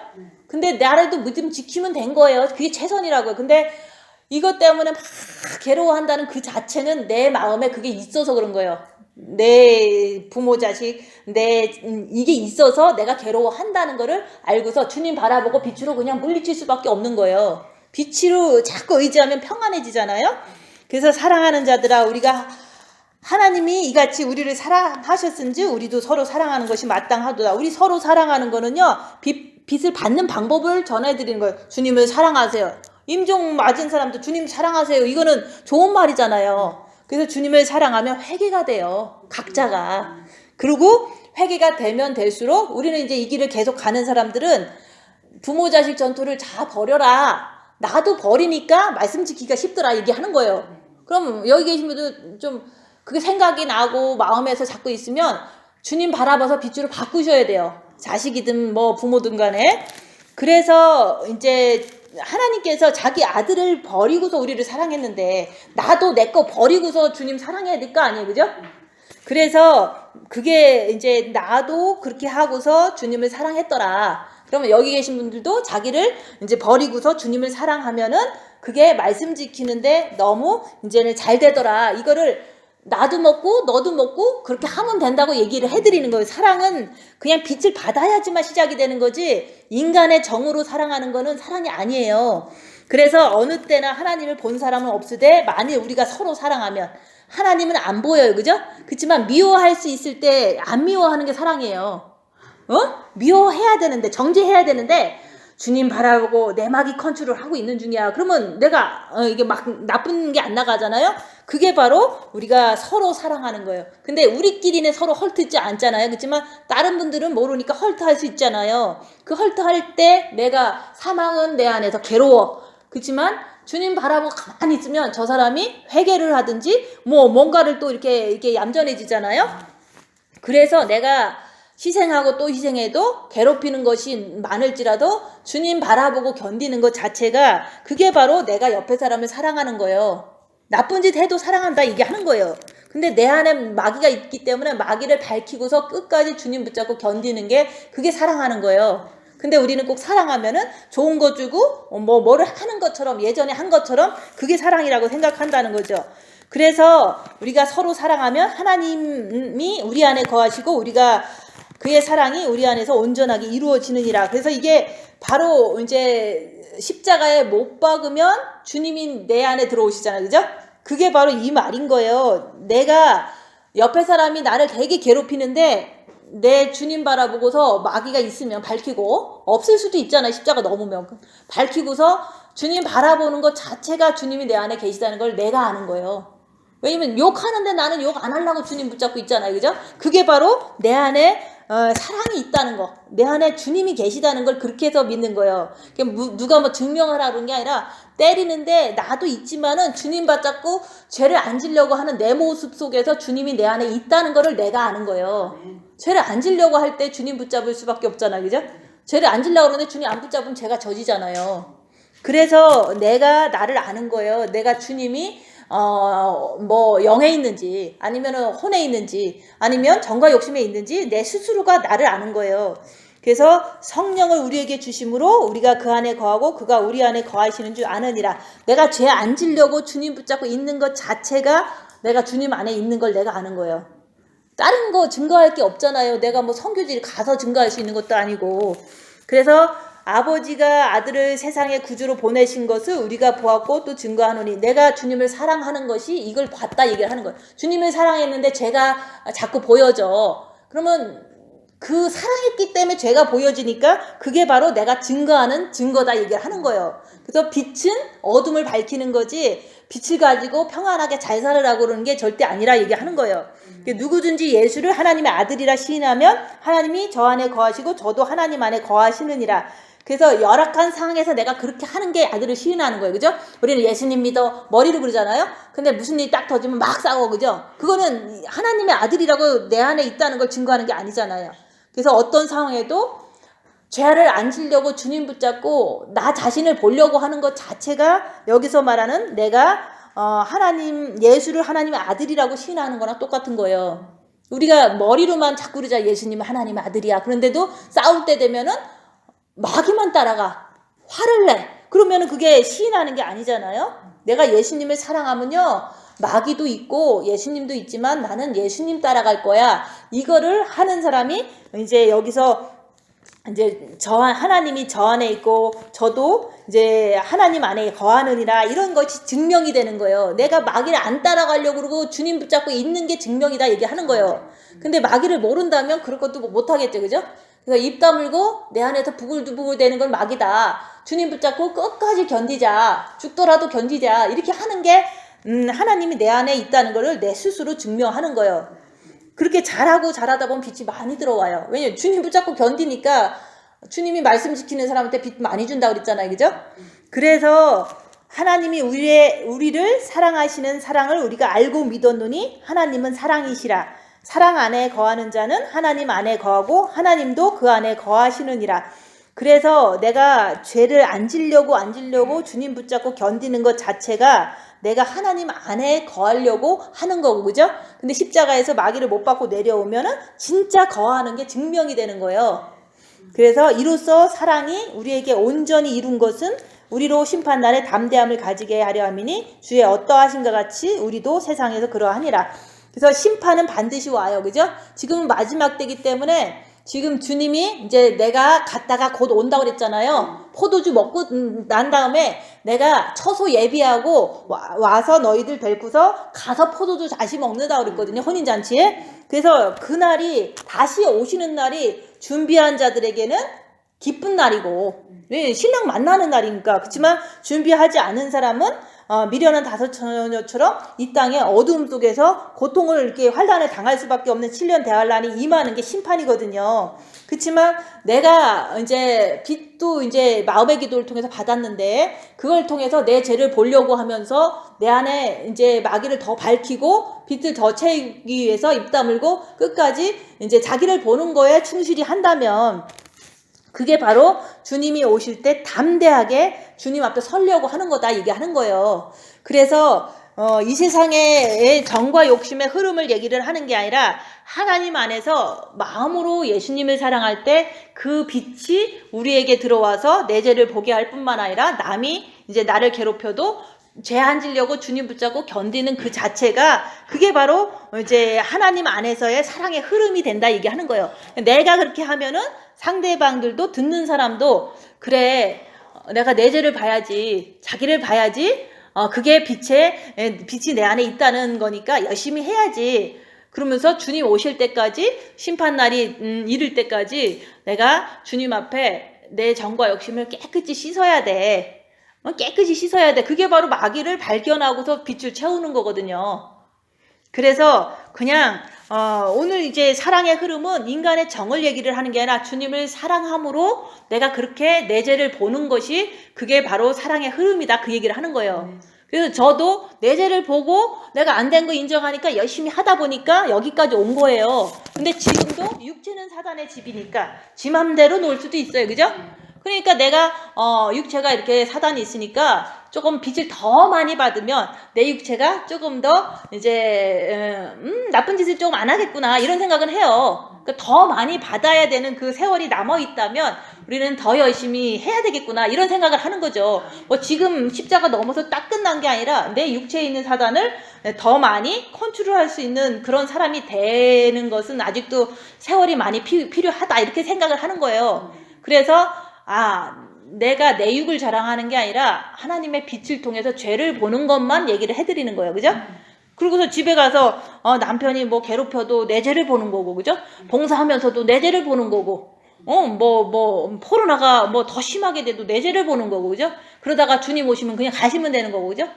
근데 나라도 믿음 지키면 된 거예요. 그게 최선이라고요. 근데 이것 때문에 막 괴로워한다는 그 자체는 내 마음에 그게 있어서 그런 거예요. 내 부모 자식 이게 있어서 내가 괴로워한다는 거를 알고서 주님 바라보고 빛으로 그냥 물리칠 수밖에 없는 거예요. 빛으로 자꾸 의지하면 평안해지잖아요. 그래서 사랑하는 자들아, 우리가 하나님이 이같이 우리를 사랑하셨은지 우리도 서로 사랑하는 것이 마땅하도다. 우리 서로 사랑하는 거는요, 빛을 받는 방법을 전해드리는 거예요. 주님을 사랑하세요. 임종 맞은 사람도 주님 사랑하세요. 이거는 좋은 말이잖아요. 그래서 주님을 사랑하면 회개가 돼요. 각자가. 그리고 회개가 되면 될수록 우리는 이제 이 길을 계속 가는 사람들은 부모 자식 전투를 다 버려라. 나도 버리니까 말씀 지키기가 쉽더라. 얘기하는 거예요. 그럼 여기 계신 분들 좀 그게 생각이 나고 마음에서 자꾸 있으면 주님 바라봐서 빛으로 바꾸셔야 돼요. 자식이든 부모든 간에. 그래서 이제 하나님께서 자기 아들을 버리고서 우리를 사랑했는데 나도 내 거 버리고서 주님 사랑해야 될 거 아니에요, 그죠? 그래서 그게 이제 나도 그렇게 하고서 주님을 사랑했더라. 그러면 여기 계신 분들도 자기를 이제 버리고서 주님을 사랑하면은 그게 말씀 지키는데 너무 이제는 잘 되더라. 이거를 나도 먹고 너도 먹고 그렇게 하면 된다고 얘기를 해드리는 거예요. 사랑은 그냥 빛을 받아야지만 시작이 되는 거지 인간의 정으로 사랑하는 거는 사랑이 아니에요. 그래서 어느 때나 하나님을 본 사람은 없으되 만일 우리가 서로 사랑하면 하나님은 안 보여요. 그죠? 그렇지만 미워할 수 있을 때 안 미워하는 게 사랑이에요. 미워해야 되는데 정죄해야 되는데 주님 바라보고 내 마귀 컨트롤 하고 있는 중이야. 그러면 내가 이게 막 나쁜 게 안 나가잖아요. 그게 바로 우리가 서로 사랑하는 거예요. 근데 우리끼리는 서로 헐뜯지 않잖아요. 그렇지만 다른 분들은 모르니까 헐뜯할 수 있잖아요. 그 헐뜯할 때 내가 사망은 내 안에서 괴로워. 그렇지만 주님 바라보고 가만히 있으면 저 사람이 회개를 하든지 뭔가를 또 이렇게 얌전해지잖아요. 그래서 내가 희생하고 또 희생해도 괴롭히는 것이 많을지라도 주님 바라보고 견디는 것 자체가 그게 바로 내가 옆에 사람을 사랑하는 거예요. 나쁜 짓 해도 사랑한다 이게 하는 거예요. 근데 내 안에 마귀가 있기 때문에 마귀를 밝히고서 끝까지 주님 붙잡고 견디는 게 그게 사랑하는 거예요. 근데 우리는 꼭 사랑하면은 좋은 거 주고 뭐를 하는 것처럼 예전에 한 것처럼 그게 사랑이라고 생각한다는 거죠. 그래서 우리가 서로 사랑하면 하나님이 우리 안에 거하시고 우리가 그의 사랑이 우리 안에서 온전하게 이루어지느니라. 그래서 이게 바로 이제 십자가에 못 박으면 주님이 내 안에 들어오시잖아요. 그죠? 그게 바로 이 말인 거예요. 내가 옆에 사람이 나를 되게 괴롭히는데 내 주님 바라보고서 마귀가 있으면 밝히고 없을 수도 있잖아요. 십자가 넘으면. 밝히고서 주님 바라보는 것 자체가 주님이 내 안에 계시다는 걸 내가 아는 거예요. 왜냐면 욕하는데 나는 욕 안 하려고 주님 붙잡고 있잖아요. 그죠? 그게 바로 내 안에 사랑이 있다는 거. 내 안에 주님이 계시다는 걸 그렇게 해서 믿는 거예요. 누가 증명하라 그런 게 아니라 때리는데 나도 있지만은 주님 붙잡고 죄를 안 지려고 하는 내 모습 속에서 주님이 내 안에 있다는 거를 내가 아는 거예요. 죄를 안 지려고 할 때 주님 붙잡을 수밖에 없잖아요. 그죠? 죄를 안 지려고 그러는데 주님 안 붙잡으면 죄가 저지잖아요. 그래서 내가 나를 아는 거예요. 내가 주님이 영에 있는지 아니면 혼에 있는지 아니면 정과 욕심에 있는지 내 스스로가 나를 아는 거예요. 그래서 성령을 우리에게 주심으로 우리가 그 안에 거하고 그가 우리 안에 거하시는 줄 아느니라. 내가 죄 안 지려고 주님 붙잡고 있는 것 자체가 내가 주님 안에 있는 걸 내가 아는 거예요. 다른 거 증거할 게 없잖아요. 내가 선교지를 가서 증거할 수 있는 것도 아니고. 그래서 아버지가 아들을 세상의 구주로 보내신 것을 우리가 보았고 또 증거하노니 내가 주님을 사랑하는 것이 이걸 봤다 얘기를 하는 거예요. 주님을 사랑했는데 죄가 자꾸 보여져. 그러면 그 사랑했기 때문에 죄가 보여지니까 그게 바로 내가 증거하는 증거다 얘기를 하는 거예요. 그래서 빛은 어둠을 밝히는 거지 빛을 가지고 평안하게 잘 살으라고 그러는 게 절대 아니라 얘기하는 거예요. 누구든지 예수를 하나님의 아들이라 시인하면 하나님이 저 안에 거하시고 저도 하나님 안에 거하시느니라. 그래서 열악한 상황에서 내가 그렇게 하는 게 아들을 시인하는 거예요. 그죠? 우리는 예수님 믿어 머리로 그러잖아요. 근데 무슨 일이 딱 터지면 막 싸워. 그죠? 그거는 하나님의 아들이라고 내 안에 있다는 걸 증거하는 게 아니잖아요. 그래서 어떤 상황에도 죄를 안 지려고 주님 붙잡고 나 자신을 보려고 하는 것 자체가 여기서 말하는 내가 하나님 예수를 하나님의 아들이라고 시인하는 거랑 똑같은 거예요. 우리가 머리로만 자꾸 그러자 예수님은 하나님의 아들이야. 그런데도 싸울 때 되면은 마귀만 따라가 화를 내. 그러면은 그게 시인하는 게 아니잖아요. 내가 예수님을 사랑하면요 마귀도 있고 예수님도 있지만 나는 예수님 따라갈 거야. 이거를 하는 사람이 이제 여기서 이제 하나님이 저 안에 있고 저도 이제 하나님 안에 거하느니라 이런 것이 증명이 되는 거예요. 내가 마귀를 안 따라가려고 그러고 주님 붙잡고 있는 게 증명이다 얘기하는 거예요. 근데 마귀를 모른다면 그럴 것도 못 하겠죠. 그죠? 그래서 입 다물고 내 안에서 부글부글 되는 건 마귀다. 주님 붙잡고 끝까지 견디자. 죽더라도 견디자. 이렇게 하는 게 하나님이 내 안에 있다는 거를 내 스스로 증명하는 거예요. 그렇게 잘하다 보면 빛이 많이 들어와요. 왜냐면 주님 붙잡고 견디니까 주님이 말씀 지키는 사람한테 빛 많이 준다 그랬잖아요. 그죠? 그래서 하나님이 우리를 사랑하시는 사랑을 우리가 알고 믿었노니 하나님은 사랑이시라. 사랑 안에 거하는 자는 하나님 안에 거하고 하나님도 그 안에 거하시느니라. 그래서 내가 죄를 안 지려고 주님 붙잡고 견디는 것 자체가 내가 하나님 안에 거하려고 하는 거고, 그죠? 근데 십자가에서 마귀를 못 받고 내려오면은 진짜 거하는 게 증명이 되는 거예요. 그래서 이로써 사랑이 우리에게 온전히 이룬 것은 우리로 심판날에 담대함을 가지게 하려 함이니 주의 어떠하신가 같이 우리도 세상에서 그러하니라. 그래서 심판은 반드시 와요. 그죠? 지금은 마지막 때이기 때문에 지금 주님이 이제 내가 갔다가 곧 온다고 그랬잖아요. 포도주 먹고 난 다음에 내가 처소 예비하고 와서 너희들 뵙고서 가서 포도주 다시 먹는다고 그랬거든요. 혼인잔치에. 그래서 그날이 다시 오시는 날이 준비한 자들에게는 기쁜 날이고 신랑 만나는 날이니까. 그렇지만 준비하지 않은 사람은 미련한 다섯 처녀처럼 이 땅의 어두움 속에서 고통을 이렇게 환난을 당할 수밖에 없는 7년 대환란이 임하는 게 심판이거든요. 그렇지만 내가 이제 빛도 이제 마음의 기도를 통해서 받았는데 그걸 통해서 내 죄를 보려고 하면서 내 안에 이제 마귀를 더 밝히고 빛을 더 채우기 위해서 입 다물고 끝까지 이제 자기를 보는 거에 충실히 한다면 그게 바로 주님이 오실 때 담대하게 주님 앞에 서려고 하는 거다 얘기하는 거예요. 그래서 이 세상의 정과 욕심의 흐름을 얘기를 하는 게 아니라 하나님 안에서 마음으로 예수님을 사랑할 때 그 빛이 우리에게 들어와서 내 죄를 보게 할 뿐만 아니라 남이 이제 나를 괴롭혀도 죄 안 지려고 주님 붙잡고 견디는 그 자체가 그게 바로 이제 하나님 안에서의 사랑의 흐름이 된다 얘기하는 거예요. 내가 그렇게 하면은 상대방들도 듣는 사람도 그래 내가 내 죄를 봐야지 자기를 봐야지 그게 빛이 내 안에 있다는 거니까 열심히 해야지. 그러면서 주님 오실 때까지 심판날이 이를 때까지 내가 주님 앞에 내 정과 욕심을 깨끗이 씻어야 돼. 깨끗이 씻어야 돼. 그게 바로 마귀를 발견하고서 빛을 채우는 거거든요. 그래서 그냥 오늘 이제 사랑의 흐름은 인간의 정을 얘기를 하는 게 아니라 주님을 사랑함으로 내가 그렇게 내 죄를 보는 것이 그게 바로 사랑의 흐름이다 그 얘기를 하는 거예요. 그래서 저도 내 죄를 보고 내가 안 된 거 인정하니까 열심히 하다 보니까 여기까지 온 거예요. 근데 지금도 육체는 사단의 집이니까 지 맘대로 놀 수도 있어요. 그죠? 그러니까 내가 육체가 이렇게 사단이 있으니까 조금 빚을 더 많이 받으면 내 육체가 조금 더 이제 나쁜 짓을 조금 안 하겠구나 이런 생각은 해요. 그러니까 더 많이 받아야 되는 그 세월이 남아 있다면 우리는 더 열심히 해야 되겠구나 이런 생각을 하는 거죠. 뭐 지금 십자가 넘어서 딱 끝난 게 아니라 내 육체에 있는 사단을 더 많이 컨트롤할 수 있는 그런 사람이 되는 것은 아직도 세월이 많이 필요하다 이렇게 생각을 하는 거예요. 그래서 내가 내 육을 자랑하는 게 아니라 하나님의 빛을 통해서 죄를 보는 것만 얘기를 해드리는 거예요. 그죠? 그러고서 집에 가서 남편이 뭐 괴롭혀도 내 죄를 보는 거고, 그죠? 봉사하면서도 내 죄를 보는 거고, 코로나가 뭐 더 심하게 돼도 내 죄를 보는 거고, 그죠? 그러다가 주님 오시면 그냥 가시면 되는 거고, 그죠?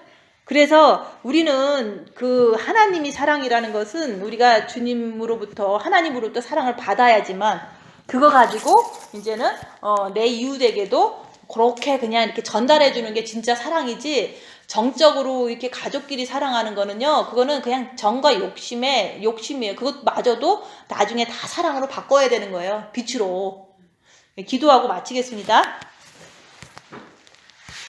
그래서 우리는 그 하나님이 사랑이라는 것은 우리가 주님으로부터, 하나님으로부터 사랑을 받아야지만, 그거 가지고 이제는 내 이웃에게도 그렇게 그냥 이렇게 전달해 주는 게 진짜 사랑이지, 정적으로 이렇게 가족끼리 사랑하는 거는요, 그거는 그냥 정과 욕심이에요. 그것마저도 나중에 다 사랑으로 바꿔야 되는 거예요. 빛으로. 기도하고 마치겠습니다.